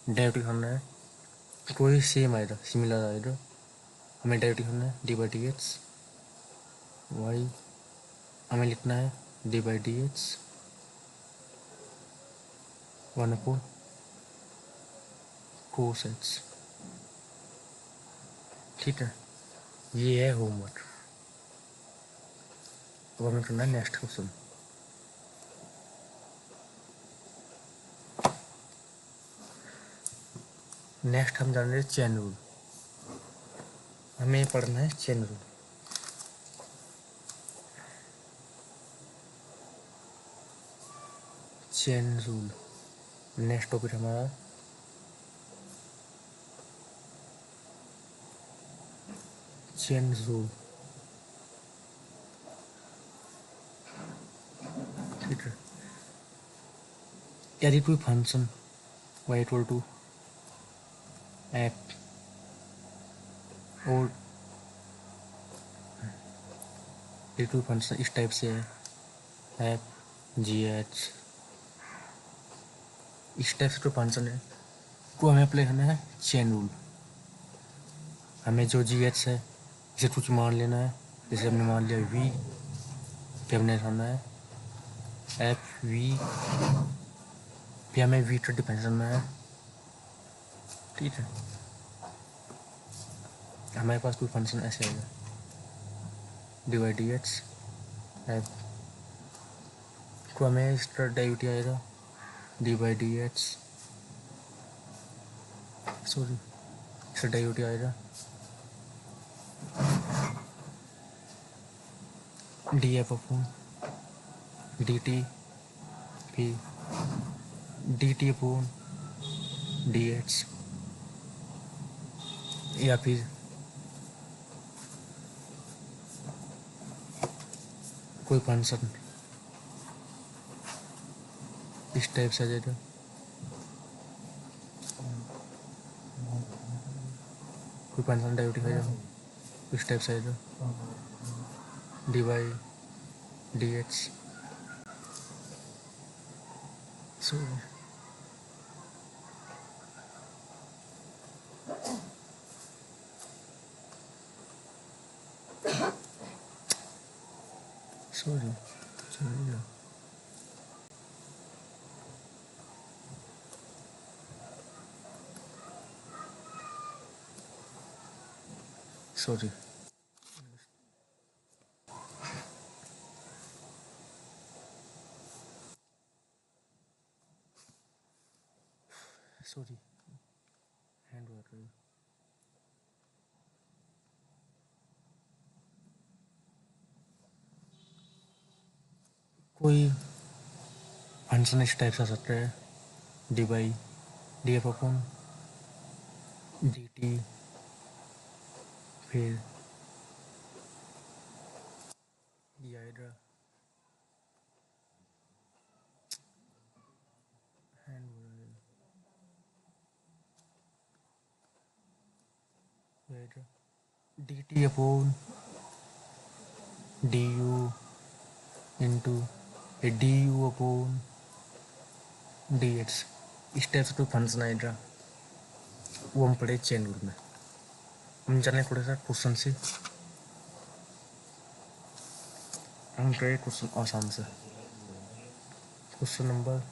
डेरिवेटिव करना है, कोई सेम आएगा सिमिलर आएगा, हमें डेरिवेटिव करना है d by d x y, हमें लिखना है d by d x 1 upon cos x. ठीक है, ये है होमवर्क। अब हमें करना है नेक्स्ट क्वेश्चन। नेक्स्ट हम जान रहे हैं चेन रूल, हमें पढ़ना है chain rule. Chain rule next topic हमारा चेन रूल। ठीक है, यदि कोई function y equal to f और यदि कोई फंक्शन इस टाइप से है एफ जी एच, इस टाइप से कोई फंक्शन है को हमें अप्लाई करना है चेन रूल। हमें जो जी एच है इसे कुछ मान लेना है, जैसे हमने मान लिया वी, फिर हमने करना है एफ वी, फिर हमें वी का डिफरेंस करना है। ठीक है, हमारे पास कोई फंक्शन ऐसे आएगा d y d x f को हमें इसका डेरिवेटिव आएगा d by d x sorry इसका डेरिवेटिव आएगा d f upon d t फिर d t upon d x या फिर कोई फंक्शन इस टाइप से आ जाएगा कोई फंक्शन डेरिवेटिव आ जाएगा इस टाइप से आएगा d by d x sorry sorry चलिए सॉरी सॉरी हैंड वाटर कोई फंक्शन इस टाइप से आ सकता है d by D f upon d t फिर ये आएगा हैंड आएगा D t upon d you into D u upon d x इस टाइप से कोई फंक्शन आएगा वो हम पढ़े चेन रूल में हम जाने थोड़ा सा क्वेश्चन से हम करें क्वेश्चन आसान से क्वेश्चन नंबर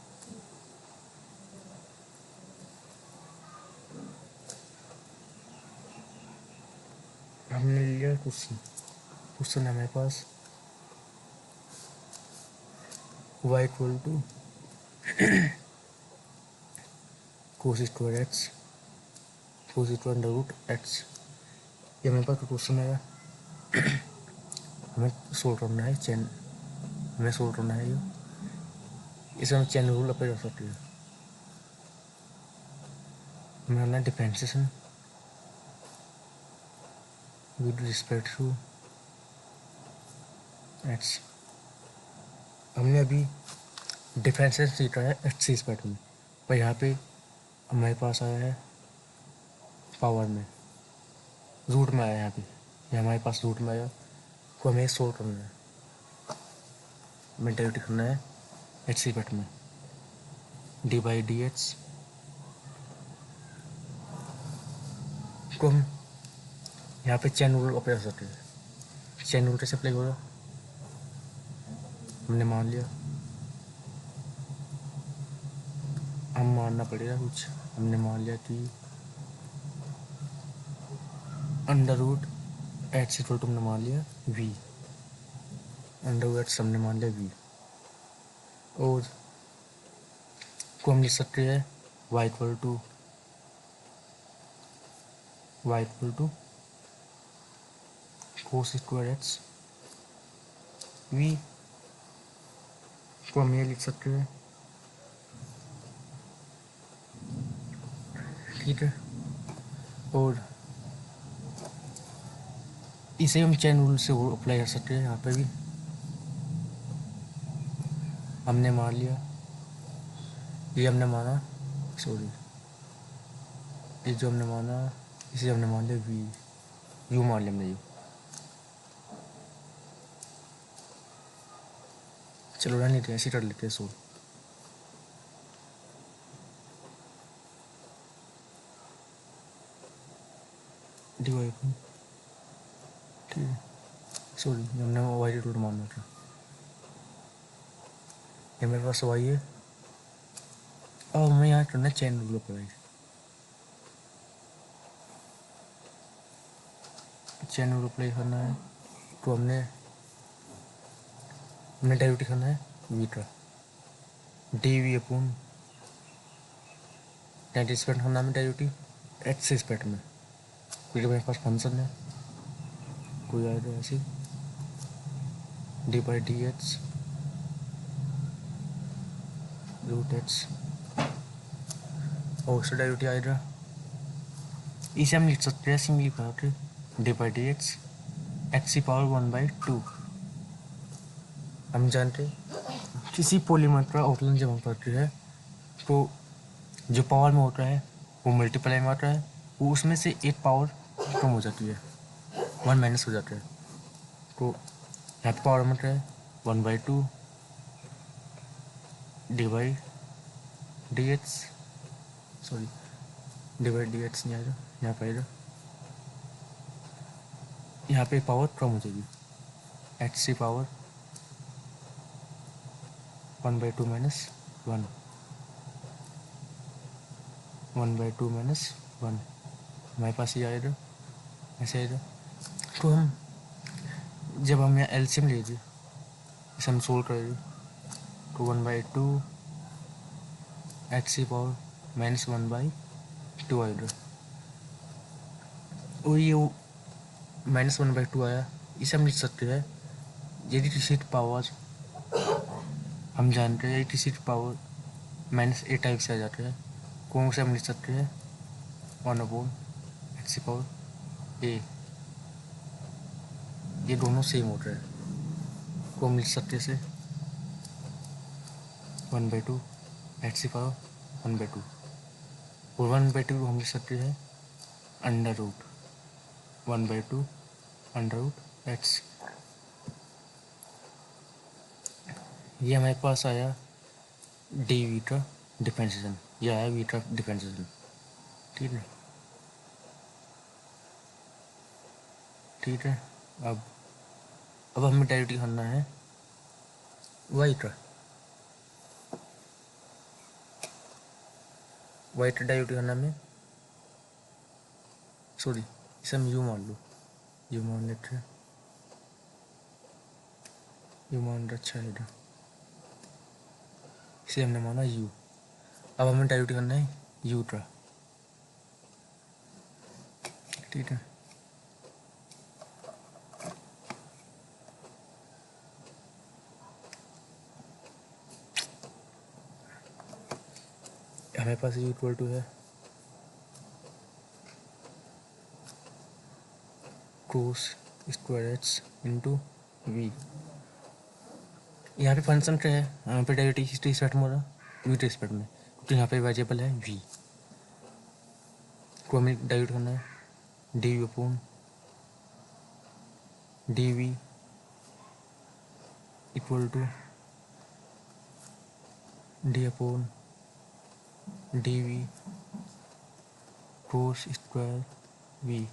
हमने लिया क्वेश्चन है हमारे पास y equal to cos square x cos square under root x ये हमारे पास क्वेश्चन है हमें सोल्व करना है चेन हमें सोल्व करना है ये इसमें हम चेन रूल अप्लाई कर सकते हैं हमें करना है differentiation with respect to x हमने अभी डिफरेंशिएशन सीखा है एक्स के रिस्पेक्ट में पर यहाँ पे हमारे पास आया है पावर में रूट में आया यहाँ पे ये हमारे पास रूट में आया को हमें सोल्व करना है हमें डेरिवेटिव करना है एक्स के रिस्पेक्ट में डी बाई डी एक्स को हम यहाँ पे चेन रूल अप्लाई कर सकते हैं चेन रूल कैसे अप्लाई होगा हमने मान लिया हम मानना पड़ेगा कुछ हमने मान लिया कि under root x equal to हमने मान लिया वी अंडर रूट एक्स हमने मान लिया वी और को हम लिख सकते हैं y equal to cos square x v को हम ये लिख सकते हैं ठीक है और इसे हम चेन रूल से अप्लाई कर सकते हैं यहाँ पे भी हमने मान लिया ये हमने माना सॉरी ये जो हमने माना इसे हमने मान लिया वी यू मान लिया हमने यू चलो रहने दे ऐसे कर लेते हैं सोल्व डिवाइड ठीक है सॉरी हमने वाई रूट मानना था ये मेरे पास वाई है अब हमें यहाँ करना chain rule apply chain rule apply करना है तो हमने डेरिवेटिव करना है वी का d v upon respect करना है डेरिवेटिव एक्स स्पेक्ट में, फिर मेरे पास फंक्शन है कोई आएगा ऐसे d by d h root h और उसका डेरिवेटिव आएगा, इसे हम लिख सकते हैं सिंपली करके D by d H x की पावर 1/2। हम जानते किसी पॉलीमर का आउटलाइन जब हम करते हैं तो जो पावर में होता है वो मल्टीप्लाई में आता है, वो उसमें से एक पावर कम हो जाती है, 1 माइनस हो जाता है। तो यहाँ पे पावर में है 1/2 D by d H, sorry D by d H नहीं आएगा, यहाँ पर आएगा, यहाँ पे पावर कम हो जाएगी एक्स की पावर 1/2 माइनस 1 1/2 माइनस 1 हमारे पास ये आएगा, ऐसे आएगा। तो हम जब हम यहाँ एलसीएम लीजिए इसे हम सोल्व करेंगे तो 1/2 एक्स की पावर माइनस 1/2 आएगा, और ये माइनस 1/2 आया, इसे हम लिख सकते हैं यदि किसी पावर हम जानते हैं यदि किसी पावर माइनस ए टाइप से आ जाता है कौन से हम लिख सकते हैं 1/x की पावर ए, ये दोनों सेम होता है को हम लिख सकते हैं 1/2 एक्स की पावर 1/2 और 1/2 को हम लिख सकते हैं under root 1/2 under root x. ये हमारे पास आया डी वी का डिफरेंशिएशन, यह आया वी का डिफरेंशिएशन, ठीक है ठीक है। अब हमें डेरिवेटिव करना है वाई का डेरिवेटिव करना हमें, सॉरी इसे हम यू मान लो, यू मान लेते हैं, यू मान अच्छा है, इसे हमने माना यू। अब हमें डेरिवेटिव करना है यू का, ठीक है। हमारे पास यू इक्वल टू है cos square h into v. यहाँ पे फंक्शन क्या है, यहाँ पे डेरिवेटिव टी स्पेक्ट में हो रहा वी टी स्पेक्ट में, तो यहाँ पे वेरिएबल है वी को हमें डेरिवेट करना है d v upon d v equal to d upon d v cos square v.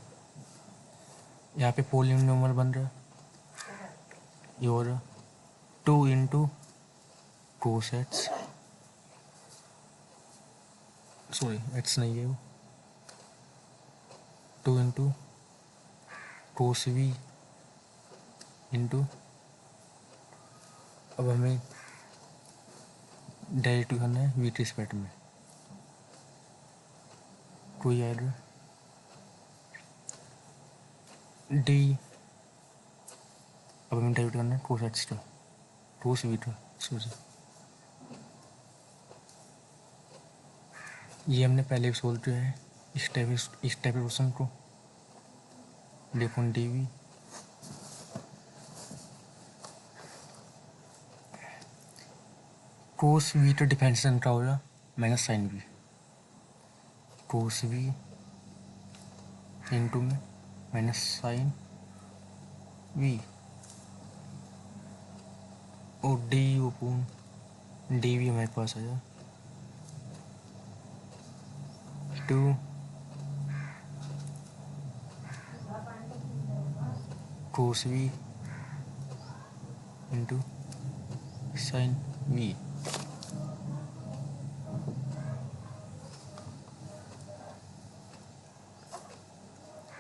यहाँ पे पॉलिनोमियल बन रहा है, ये हो रहा 2 into cos x, sorry x नहीं है वो, 2 इंटू कोस वी इंटू, अब हमें डेरिवेटिव करना है वी टी स्पेक्ट में, कोई आएगा डी, अब हमें डेरिवेटिव करना है कोस एक्स का कोस वी का, सॉरी ये हमने पहले भी सोल्व किया है इस टाइप क्वेश्चन को, देखो डी वी कोस वी का डिफरेंशिएशन क्या होगा minus sine v, cos v into में माइनस साइन वी, और डी ओपन डी वी हमारे पास आया 2 cos v into sine v.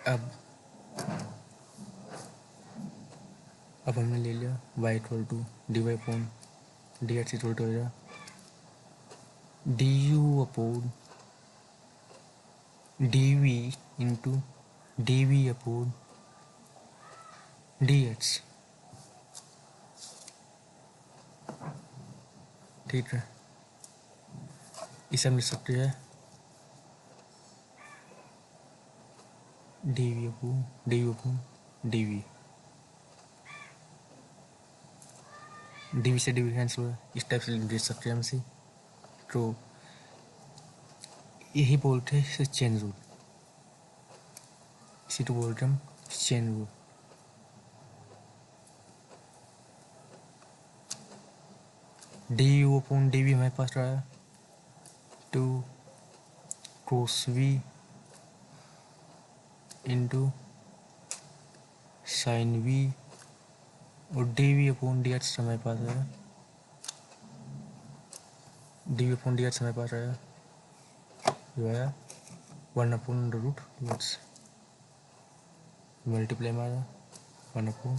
अब अब हमने ले लिया y equal to d y upon d x equal to हो जाएगा d u upon d v into d v upon d x. ठीक है, इसे हम लिख सकते हैं d v upon d u upon d v. D v से डी वी कैंसिल हुआ, इस टाइप से लिख सकते हैं हम इसे। तो यही बोलते हैं इसे चेन रूल, इसी तो बोलते हैं हम chain rule. D u upon d v हमारे पास रहा है two cos v into sine v, और d v upon d x हमारे पास है d v upon d x हमारे पास है जो है 1 अपॉन रूट एक्स मल्टीप्लाई मारा 1 अपॉन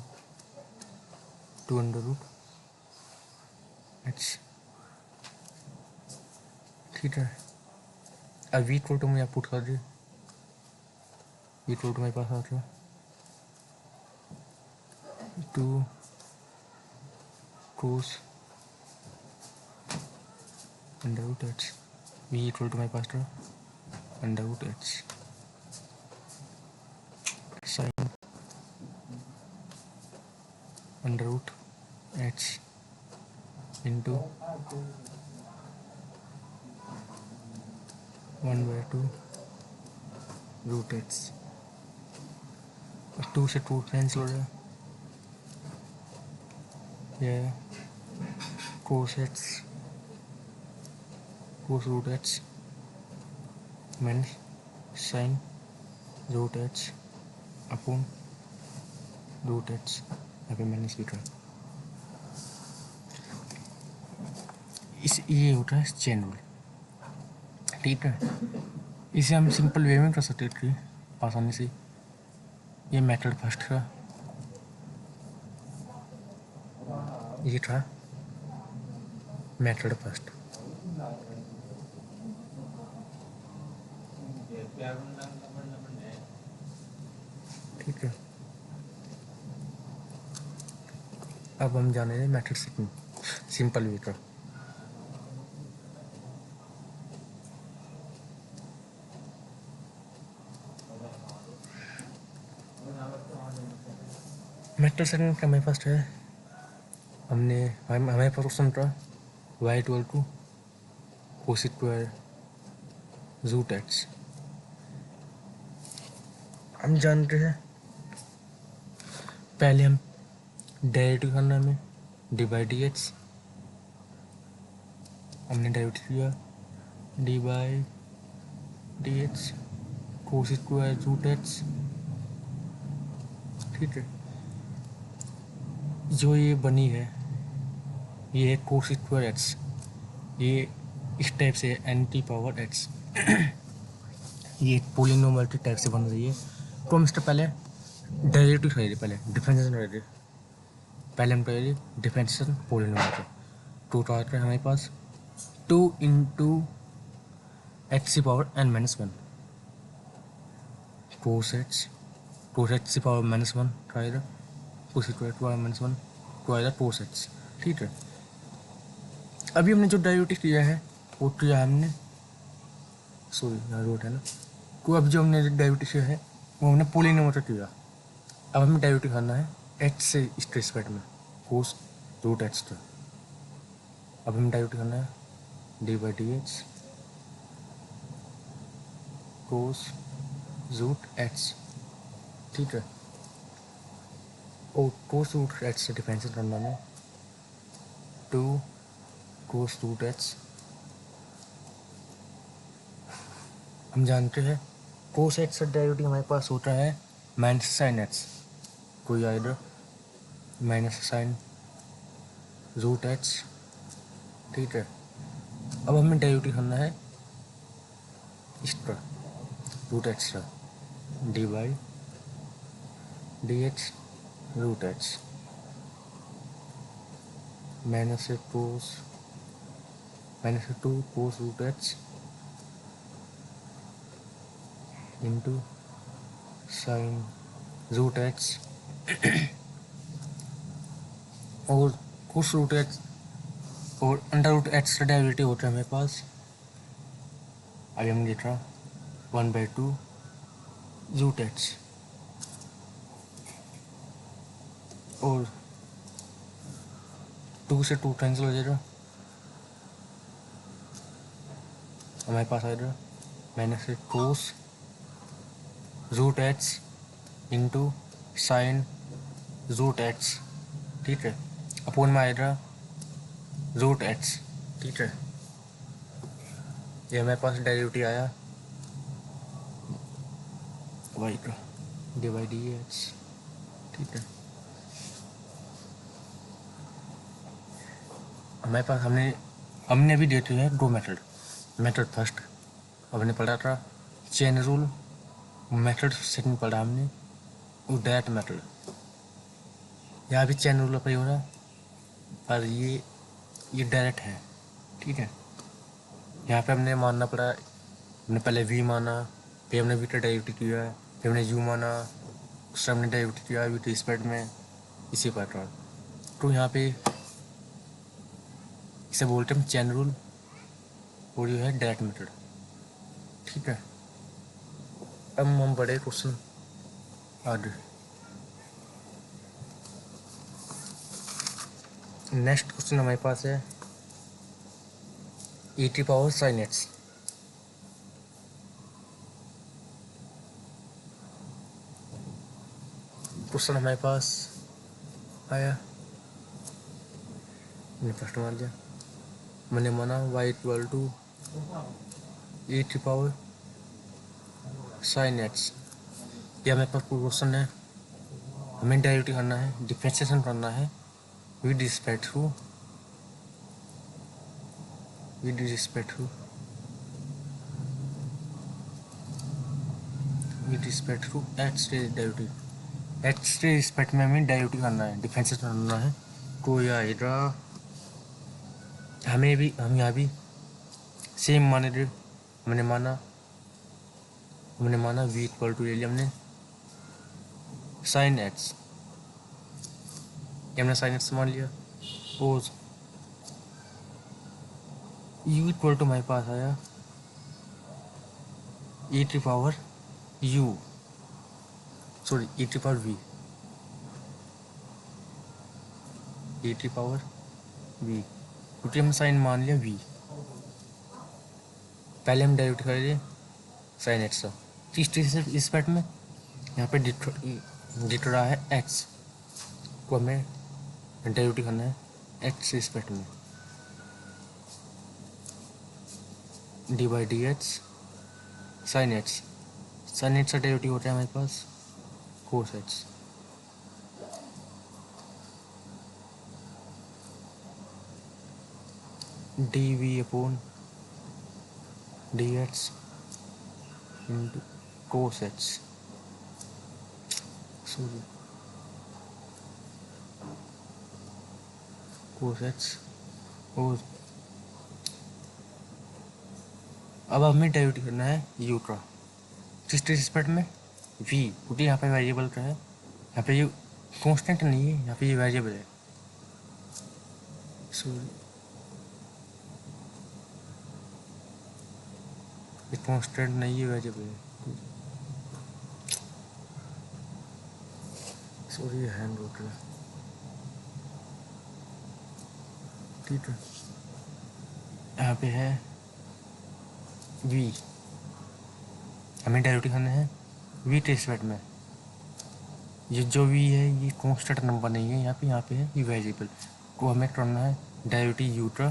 2 अंडर रूट एक्स। ठीक है, अब वी इक्वल टू में आप पुट कर दिए, वी इक्वल टू मेरे पास आ गया 2 cos under root x, v equal to मेरे पास था under root x sine under root x into 1/2 root x. 2 से 2 कैंसिल हो रहा है, यह cos x cos root x minus sine root x upon root x, यहाँ पे माइनस भी था। इस ये होता है चेन रूल। ठीक है, इसे हम सिंपल वे में कर सकते थे आसानी से। ये मेथड फर्स्ट था, ये था मेथड फर्स्ट। ठीक है, अब हम जाने हैं मेथड सेकंड, सिंपल वे का। मेथड सेकंड का हमारे पास है, हमारे पास ऑप्शन था y equal to cos square root x. हम जानते हैं पहले हम डेरिवेटिव करना है हमें डी बाई डी एक्स, हमने डेरिवेटिव किया d by d x cos square root x. ठीक है, जो ये बनी है ये है कोस स्क्वायर एक्स, ये इस टाइप से एंटी पावर एक्स ये पोलिनोमियल टाइप से बन रही है। तो हम इसका पहले डेरिवेटिव करेंगे, पहले डिफरेंशिएशन करेंगे, पहले हम करेंगे डिफरेंशिएशन पोलिनोमियल का। तो आता है हमारे पास 2 इंटू एक्स की power n minus 1 cos x की पावर -1 आएगा, कोस स्क्वायर की पावर -1 तो आएगा कोस एक्स। ठीक है, अभी हमने जो डेरिवेटिव किया है वो किया हमने, सॉरी यहाँ रूट है ना, तो अब जो हमने डेरिवेटिव किया है वो हमने पोलिनोमियल किया। अब हमें डेरिवेटिव करना है एक्स से इस रिस्पेक्ट में कोस रूट एक्स का। अब हमें डेरिवेटिव करना है d by d x cos root x. ठीक है, और कोस रूट एक्स से डिफरेंशिएट करना है 2 कोस रूट एक्स। हम जानते हैं कोस एक्स का डेरिवेटिव हमारे पास होता है माइनस साइन एक्स, कोई आएगा माइनस साइन रूट एक्स। ठीक है, अब हमें डेरिवेटिव करना है इसका रूट एक्स का d by d x root x. Minus two cos root h into sine root h और कोस रूट एच और अंडर रूट एच का डेरिवेटिव होता है हमारे पास, अभी हम लिख रहा 1/2 रूट एच और 2 से 2 कैंसिल हो जाएगा, हमारे पास आएगा minus cos root h into sine root h, ठीक है, अपोन में आएगा रूट एच, ठीक है। ये हमारे पास डेरिवेटिव आया वाई का डिवाइड डी एच, ठीक है। हमारे पास हमने अभी देते हैं दो मेथड फर्स्ट हमने पढ़ा था चेन रूल, मेथड सेकंड पढ़ा हमने वो डायरेक्ट मेथड। यहाँ भी चेन रूल अप्लाई हो रहा पर ये डायरेक्ट है, ठीक है। यहाँ पे हमने मानना पड़ा, हमने पहले वी माना, फिर हमने वी का डेरिवेटिव किया, फिर हमने यू माना, उससे हमने डेरिवेटिव किया वी टी स्प्रेड में, इसी प्रकार। तो यहाँ पे इसे बोलते हैं चेन रूल और ये है डायरेक्ट मेथड, ठीक है। अब हम बड़े क्वेश्चन आगे, नेक्स्ट क्वेश्चन हमारे पास है e power sine x. Question हमारे पास आया, मैंने फर्स्ट मान लिया, मैंने माना y equal to e power sine x. यह हमारे पास क्वेश्चन है, हमें डेरिवेटिव करना है, डिफरेंशिएशन करना है विद रिस्पेक्ट टू एक्स के डेरिवेटिव, एक्स के रिस्पेक्ट में हमें डेरिवेटिव करना है, डिफरेंशिएशन करना है। तो यह आएगा, हम यहाँ भी सेम माने थे, हमने माना v इक्वल टू ले लिया हमने साइन एक्स, हमने साइन एक्स मान लिया और u इक्वल टू हमारे पास आया e to power u, sorry e to power v, क्योंकि हमने साइन मान लिया v, पहले हम डेरिवेटिव कर लिए साइन एक्स का, इस रिस्पेक्ट में यहाँ पे दिख रहा है x, को हमें डेरिवेटिव करना है x रिस्पेक्ट में, d by d h sine x का डेरिवेटिव होता है हमारे पास cos x, d v upon d x into cos x, sorry cos x. और अब हमें डेरिवेटिव करना है यू का, किस रिस्पेक्ट में v, क्योंकि यहाँ पे वेरिएबल का है, यहाँ पे ये कांस्टेंट नहीं है, यहाँ पे ये वेरिएबल है, सॉरी ये कांस्टेंट नहीं है, वेरिएबल है, सॉरी हैंड हो गया, ठीक है। यहाँ पे है v, हमें डेरिवेटिव करना है v के रिस्पेक्ट में, ये जो v है ये कांस्टेंट नंबर नहीं है, यहाँ पे है ये वेरिएबल, को हमें करना है डेरिवेटिव u का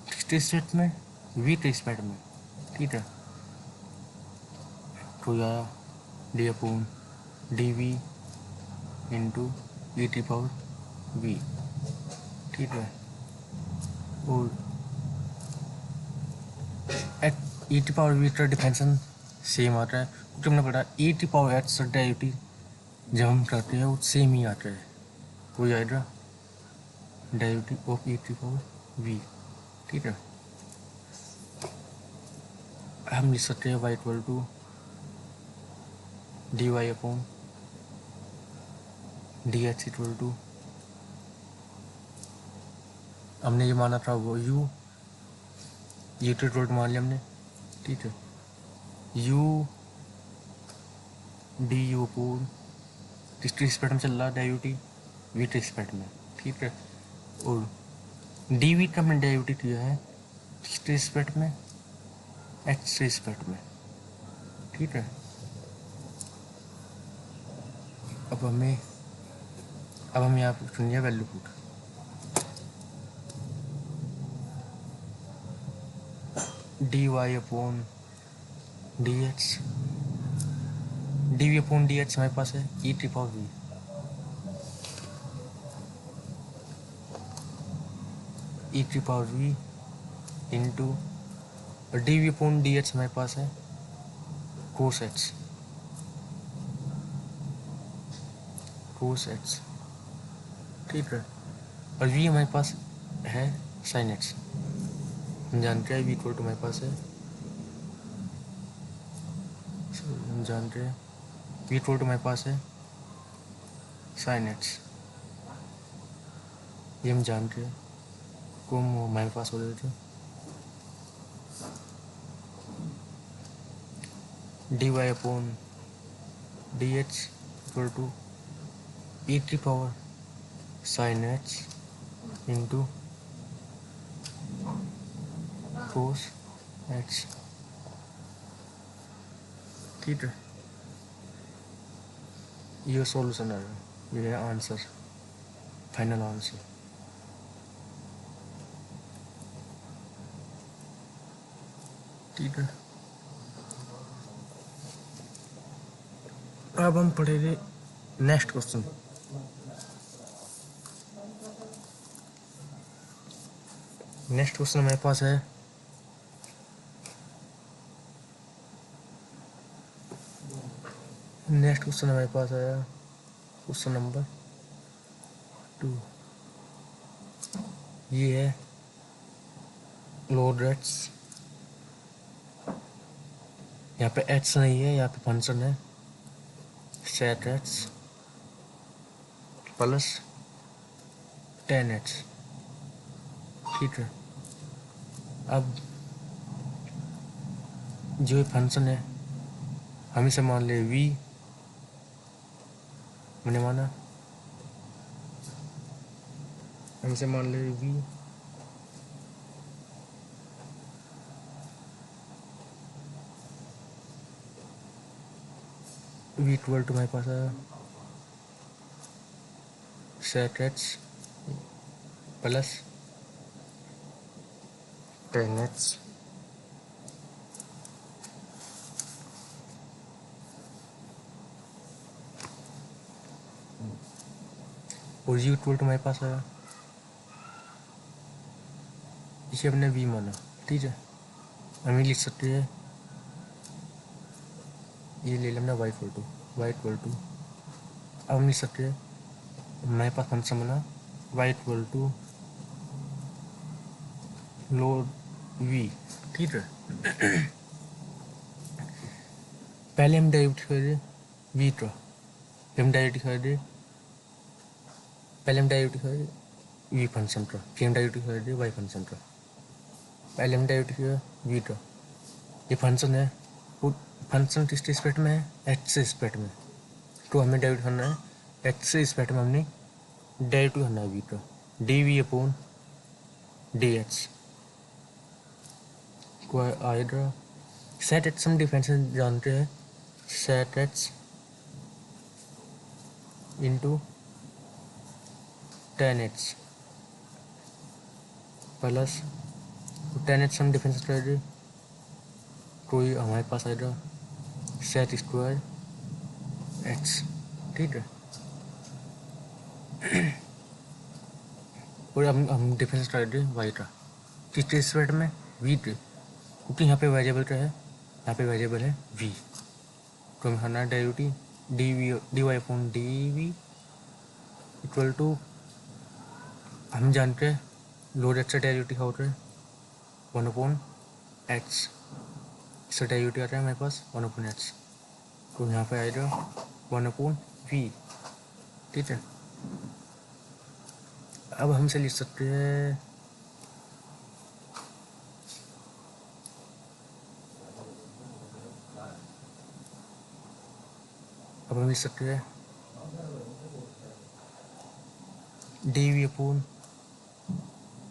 किस रिस्पेक्ट में, v के रिस्पेक्ट में, ठीक है। तो यह d upon d v into e T power v, ठीक है। और ई टी पावर वी का डिफरेंशन सेम आता है, क्योंकि हमने पढ़ा ई टी पावर एक्स का डेरिवेटिव जब हम करते हैं वो सेम ही आता है, कोई आएगा derivative of e to power v, ठीक है। हम लिख सकते हैं y equal to d y upon d h equal to, हमने ये माना था वो u टू इक्वल टू मान लिया हमने, ठीक है। u डी यू अपॉन किसके रिस्पेक्ट में चल रहा है डेरिवेटिव, वी के रिस्पेक्ट में, ठीक है। और डी वी का हमने डेरिवेटिव किया है किसके रिस्पेक्ट में, एच के रिस्पेक्ट में, ठीक है। अब हम यहाँ पे सुनिए value put, d y upon d h, d v upon d h हमारे पास है e T power v, e T power v into d v upon d h हमारे पास है कोस एच, ठीक है। और वी हमारे पास है साइन एच, हम जानते हैं वी इक्वल टू हमारे पास है, हम जानते हैं वी इक्वल टू हमारे पास है साइन एच, ये हम जानते हैं को हमारे पास हो रहे थे d y upon d h equal to e की power sine h into cos h, ठीक है। ये सॉल्यूशन है, ये है आंसर, फाइनल आंसर, ठीक है। अब हम पढ़ेंगे नेक्स्ट क्वेश्चन। नेक्स्ट क्वेश्चन हमारे पास है क्वेश्चन नंबर 2। ये है लोड रेट्स, यहाँ पे एच नहीं है, यहाँ पे फंक्शन है सेट एच प्लस 10h, ठीक है। अब जो ये फंक्शन है हम इसे मान ले v, मैंने माना, हम इसे मान ले v इक्वल टू हमारे पास है सेट एच प्लस 10h, और जी इक्वल टू हमारे पास है, इसे हमने v माना, ठीक है। हम ये लिख सकते हैं, ये ले लेना y इक्वल टू, अब हम लिख सकते हैं हमारे पास फंक्शन बना y equal to log v, ठीक है। पहले हम डेरिवेटिव कर दे v का, फिर हम डेरिवेटिव कर दे, पहले हम डेरिवेटिव कर दे v फंक्शन का, फिर हम डेरिवेटिव कर दे y फंक्शन का। पहले हम डेरिवेटिव किया v का, ये फंक्शन है, वो फंक्शन किस रिस्पेक्ट में है, h से रिस्पेक्ट में, तो हमें डेरिवेटिव करना है h से रिस्पेक्ट में, हमने डेरिवेटिव करना है v का, d v upon d h को आएगा सेट एच, हम डिफरेंशियल जानते हैं set h into 10h plus 10h हम डिफरेंशियल कर दे, कोई हमारे पास आएगा सेट स्क्वायर एच, ठीक है। और हम डिफरेंस कर दे वाई का किस रिस्पेक्ट में, वी के, क्योंकि यहाँ पे वेरिएबल क्या है, यहाँ पे वेरिएबल है v, तो हमें करना है derivative d y upon d v equal to हम जानते हैं लोड एच से डेरिवेटिव क्या होता है 1/h, इसका डेरिवेटिव आता है हमारे पास 1/h, तो यहाँ पे आएगा 1/v। ठीक है, अब हमसे लिख सकते हैं अब हम लिख सकते हैं d upon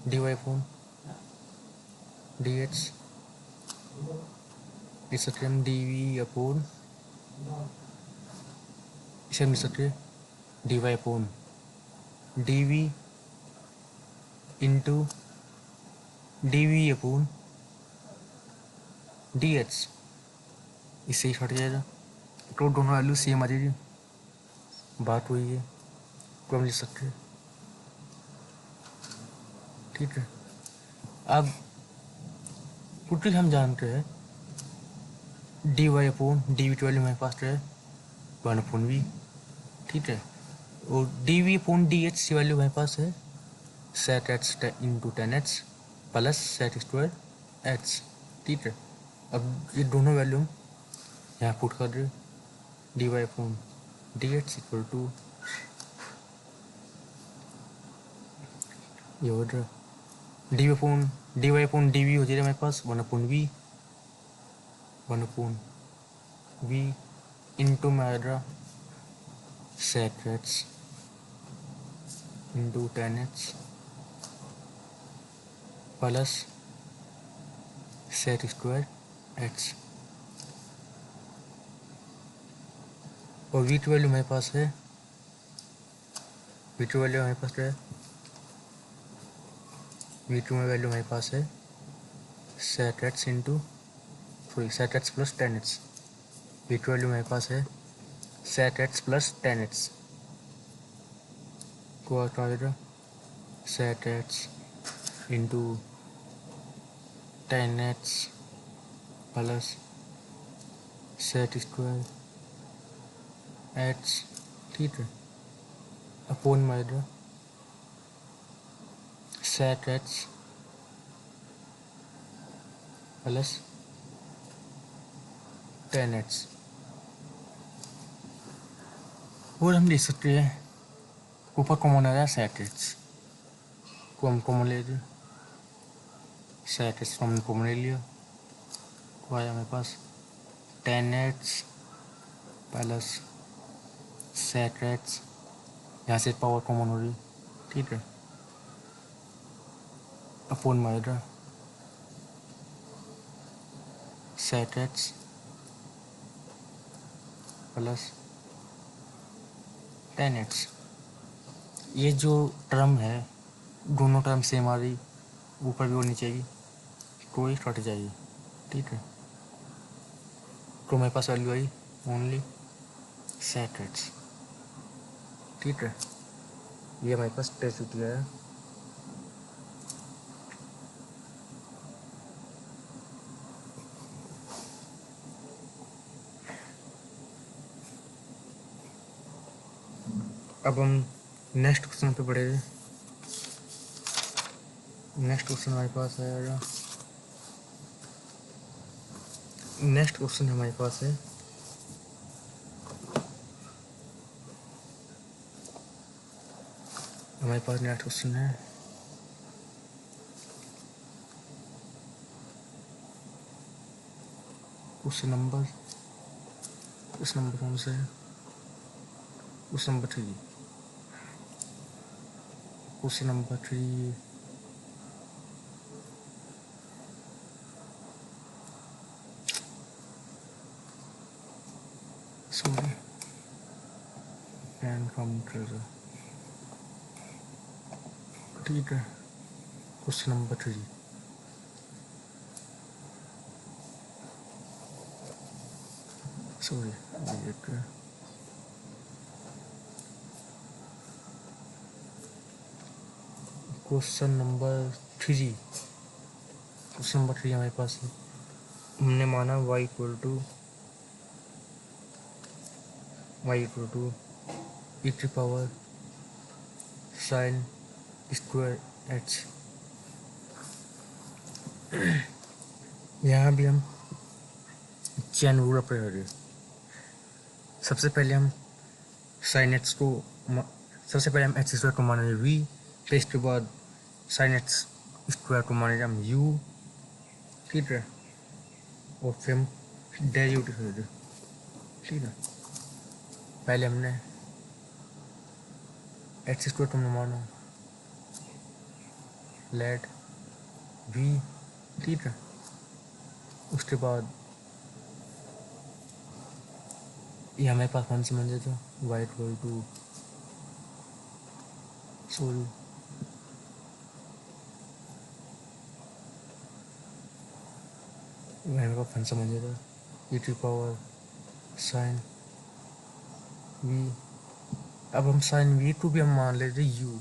d y upon d h, लिख सकते हैं हम डी वी अपॉन, इसे हम लिख सकते हैं d y upon d v into d v upon d h, इससे ही हट जाएगा तो दोनों वैल्यू सेम आ जाएगी, बात हुई है तो हम लिख सकते हैं। ठीक है, अब क्योंकि हम जानते हैं d y upon d v की वैल्यू हमारे पास है 1/v। ठीक है, और d v upon d h की वैल्यू हमारे पास है sec h into 10h plus sec square h. ठीक है, अब ये दोनों वैल्यू हम यहाँ पुट कर रहे, d y upon d h equal to ये हो रहा d y upon d v हो जाएगा हमारे पास 1/v इंटू में आ रहा sec h into 10h plus sec square h, और वी की वैल्यू हमारे पास है वी की वैल्यू हमारे पास है वी की वैल्यू हमारे पास है sec h into sec h plus 10h, v की वैल्यू हमारे पास है सेट एच प्लस 10h को आएगा sec h into 10h plus sec square h. ठीक है, अपॉन में आएगा सेट एच प्लस 10h, और हम लिख सकते हैं ऊपर कॉमन आ रहा है सेट एच को हम कॉमन ले लें, सेट एच हमने कॉमन ले लिया तो आया हमारे पास 10h प्लस सेट एच, यहाँ से पावर कॉमन हो रही। ठीक है, अपॉन में आएगा सेट एच प्लस 10h, ये जो टर्म है दोनों टर्म सेम आ रही, ऊपर भी होनी चाहिए, कोई कट जाएगी। ठीक है, तो मेरे पास वैल्यू आई ओनली सेट एच। ठीक है, ये हमारे पास टेस्ट दिया है। अब हम नेक्स्ट क्वेश्चन पे बढ़े। नेक्स्ट क्वेश्चन हमारे पास है नेक्स्ट क्वेश्चन हमारे पास है नेक्स्ट क्वेश्चन है क्वेश्चन नंबर कौन सा है, question number 3। Question number 3 sorry pan counter. ठीक है, question number 3 sorry question number 3 हमारे पास है, हमने माना y इक्वल टू e की पावर साइन स्क्वायर एच। यहाँ भी हम चैन रूल अप्लाई करेंगे। सबसे पहले हम साइन एक्स को सबसे पहले हम एक्स स्क्वायर को मानेंगे वी, फिर इसके बाद साइन एक्स स्क्वायर को मानेंगे हम यू, ठीक है, और फिर हम डेरिवेटिव करेंगे, ठीक है। पहले हमने एक्स स्क्वायर को माना लेट वी, ठीक है। उसके बाद ये हमारे पास फंक्शन बन जाता वाई इक्वल टू सॉरी हमारे पास फंक्शन बन जाता ई टू पावर साइन वी। अब हम साइन वी टू भी हम मान लेते यू,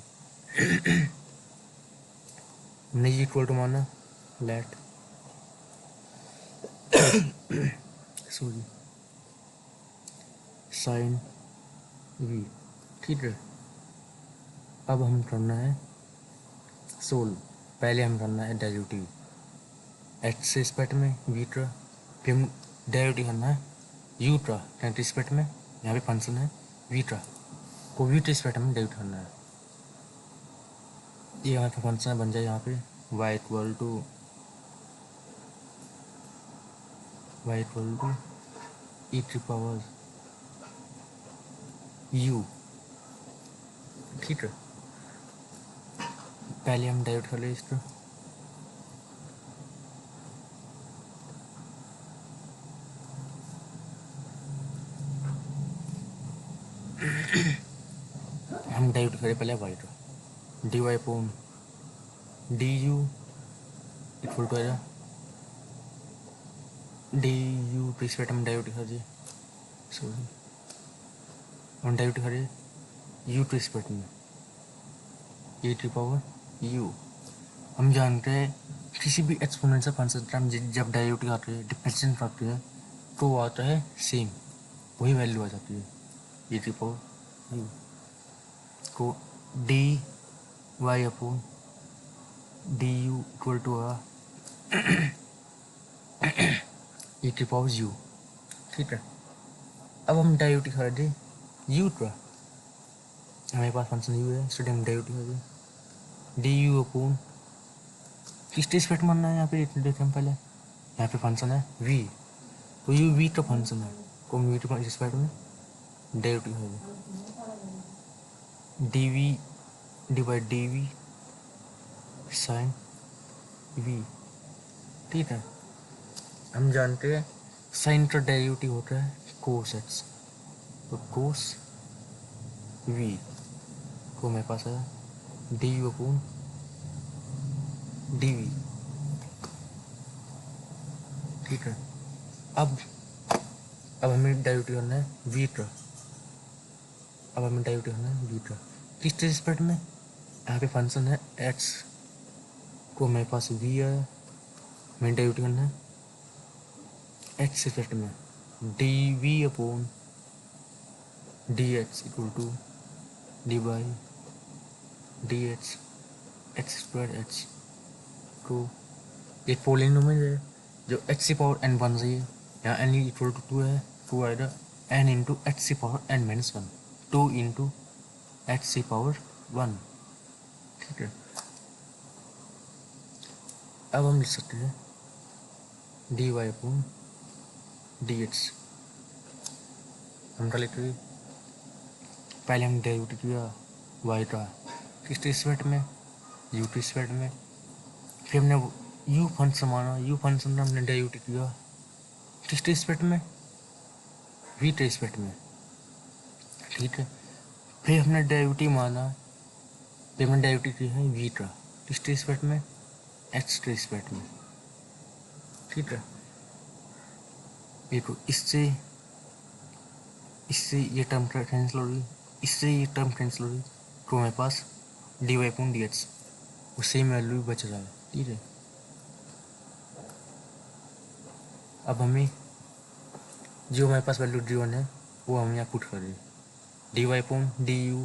नहीं इक्वल टू माना लेट सॉरी साइन वी, ठीक है। अब हम करना है सोल्व। पहले हम करना है डेरिवेटिव एक्स से रिस्पेक्ट में वी ट्रा, फिर हम डेरिवेटिव करना है यू ट्रा टेन रिस्पेक्ट में, यहाँ पे फंक्शन है वी ट्रा को वी रिस्पेक्ट में डेरिवेटिव करना है। ये हमारे पास फंक्शन बन जाए यहाँ पे y equal to e to power u, ठीक है। पहले हम डेरिवेटिव कर ले इसका, हम डेरिवेटिव करें पहले वाई का d y upon d u equal to आएगा डी यू रिस्पेक्ट हम डेरिवेटिव कर दिए, सॉरी हम डेरिवेटिव करें यू टू रिस्पेक्ट में ई टू पावर यू। हम जानते हैं किसी भी एक्सपोनेंशियल फंक्शन का हम जब डेरिवेटिव आते हैं डिफरेंशिएशन करते हैं तो वो आता है सेम, वही वैल्यू आ जाती है ई टू पावर यू को d y upon d u equal to आ ई टू पावर यू, ठीक है। अब हम डेरिवेटिव कर दें यू का, हमारे पास फंक्शन यू है इसलिए हम डेरिवेटिव कर दें डी यू अपॉन किस रिस्पेक्ट मानना है यहाँ पे देखें हम पहले, यहाँ पे फंक्शन है वी, तो यू वी का फंक्शन है को वी के रिस्पेक्ट में डेरिवेटिव कर दें d v divide d v sine v, ठीक है। हम जानते हैं साइन का डेरिवेटिव होता है कोस एक्स, तो कोस वी को मेरे पास है d u upon d v, ठीक है। अब हमें डेरिवेटिव करना है वी का, अब हमें डेरिवेटिव करना है वी का किस रिस्पेक्ट में, यहाँ पे फंक्शन है एक्स को मेरे पास वी है, हमें डेरिवेटिव करना है एक्स रिस्पेक्ट में d v upon d x equal to d by d x x square h को एक पोलिनोमियल है जो एक्स की पावर एन बन रही है, यहाँ एन इक्वल टू 2 है, 2 आएगा एन इंटू एक्स की power n minus 1, 2 into x की पावर 1, ठीक है। अब हम लिख सकते हैं d y upon d x, हम क्या लिखते हैं पहले हम डेरिवेटिव किया वाई का किस रिस्पेक्ट में यू के रिस्पेक्ट में, फिर हमने यू फंक्शन माना, यू फंक्शन का हमने डेरिवेटिव किया किस रिस्पेक्ट में वी के रिस्पेक्ट में, ठीक है। फिर हमने डेरिवेटिव माना, फिर हमने डेरिवेटिव किया है वी का किस रिस्पेक्ट में एक्स के रिस्पेक्ट में, ठीक है। देखो इससे ये टर्म कैंसिल हो रही, इससे ये टर्म कैंसिल हो रही, तो हमारे पास d y upon d x वो सेम वैल्यू बच रहा है, ठीक है। अब हमें जो हमारे पास वैल्यू डी वन है वो हम यहाँ पुट कर रहे हैं d y upon d u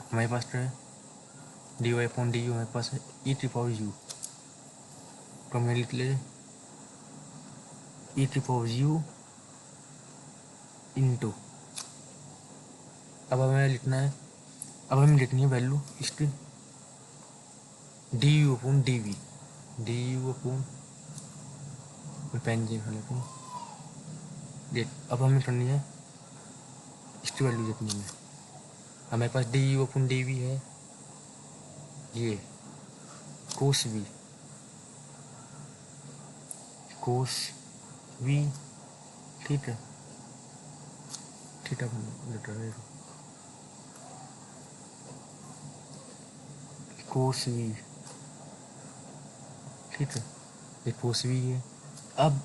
हमारे पास क्या है d y upon d u हमारे पास है ई टी पावर यू, तो हमने लिख ले E T power you into, अब हमें लिखना है, अब हमें लिखनी है वैल्यू इसकी d u upon d v, d u upon पेन जी खा लेते हैं देख, अब हमें करनी है इसकी वैल्यू लिखनी है, हमारे पास d u upon d v है ये कोस वी, कोस वी, ठीक है, थीटा लेटर है कोस वी, ठीक है, ये कोस वी है। अब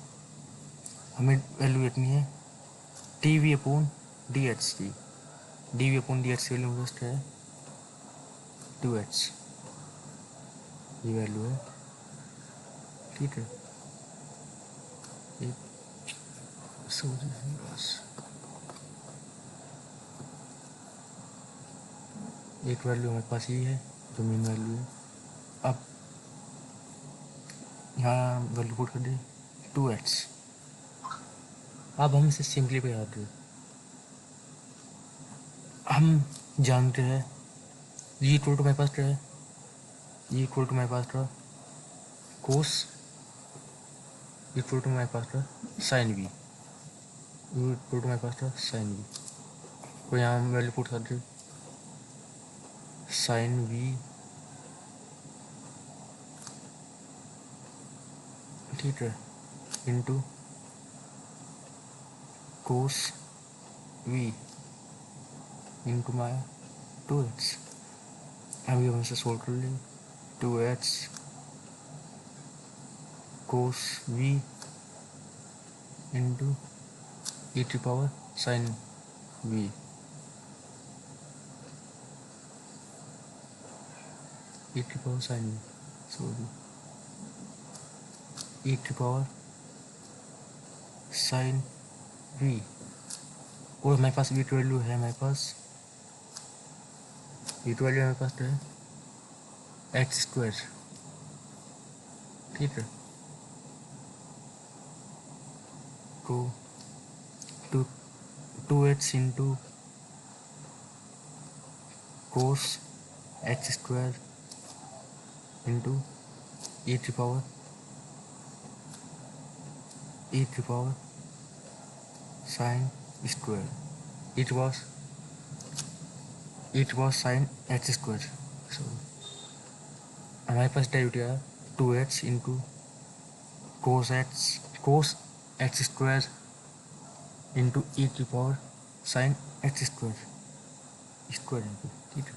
हमें वैल्यू लिखनी है t v upon d h की, d v upon d h की वैल्यू जस्ट है 2h, ये वैल्यू है, ठीक है, एक वैल्यू हमारे पास ये है जो मेन वैल्यू है। अब यहाँ वैल्यू पुट कर दे 2h, अब हम इसे सिंपलीफाई करते हैं, हम जानते हैं ये इक्वल टू हमारे पास क्या है, ये इक्वल टू हमारे पास क्या कोस, इक्वल टू हमारे पास क्या साइन वी, इक्वल टू हमारे पास क्या साइन वी, तो यहाँ हम वैल्यू पुट कर दे साइन वी, ठीक है, into cos v into my 2h, अभी हम इसे सोल्व कर लेंगे 2h cos v into e T power sine v, e T power sine v, sorry e T power sine v, और हमारे पास वी वैल्यू है, हमारे पास वी वैल्यू हमारे पास है एक्स स्क्वायर, ठीक है, तो two h into cos x square into e T power sine square, e T power sine x square, sorry हमारे पास डेरिवेटिव है 2h into cos x square into e T power sine x square into, ठीक है,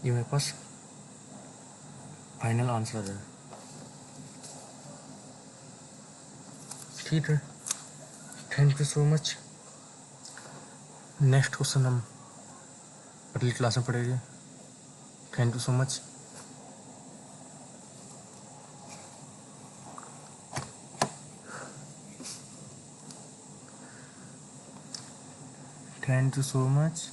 ये मेरे पास final answer है, ठीक है, thank you so much. Next question हम अगली क्लास में पढ़ेंगे, thank you so much. Thank you so much.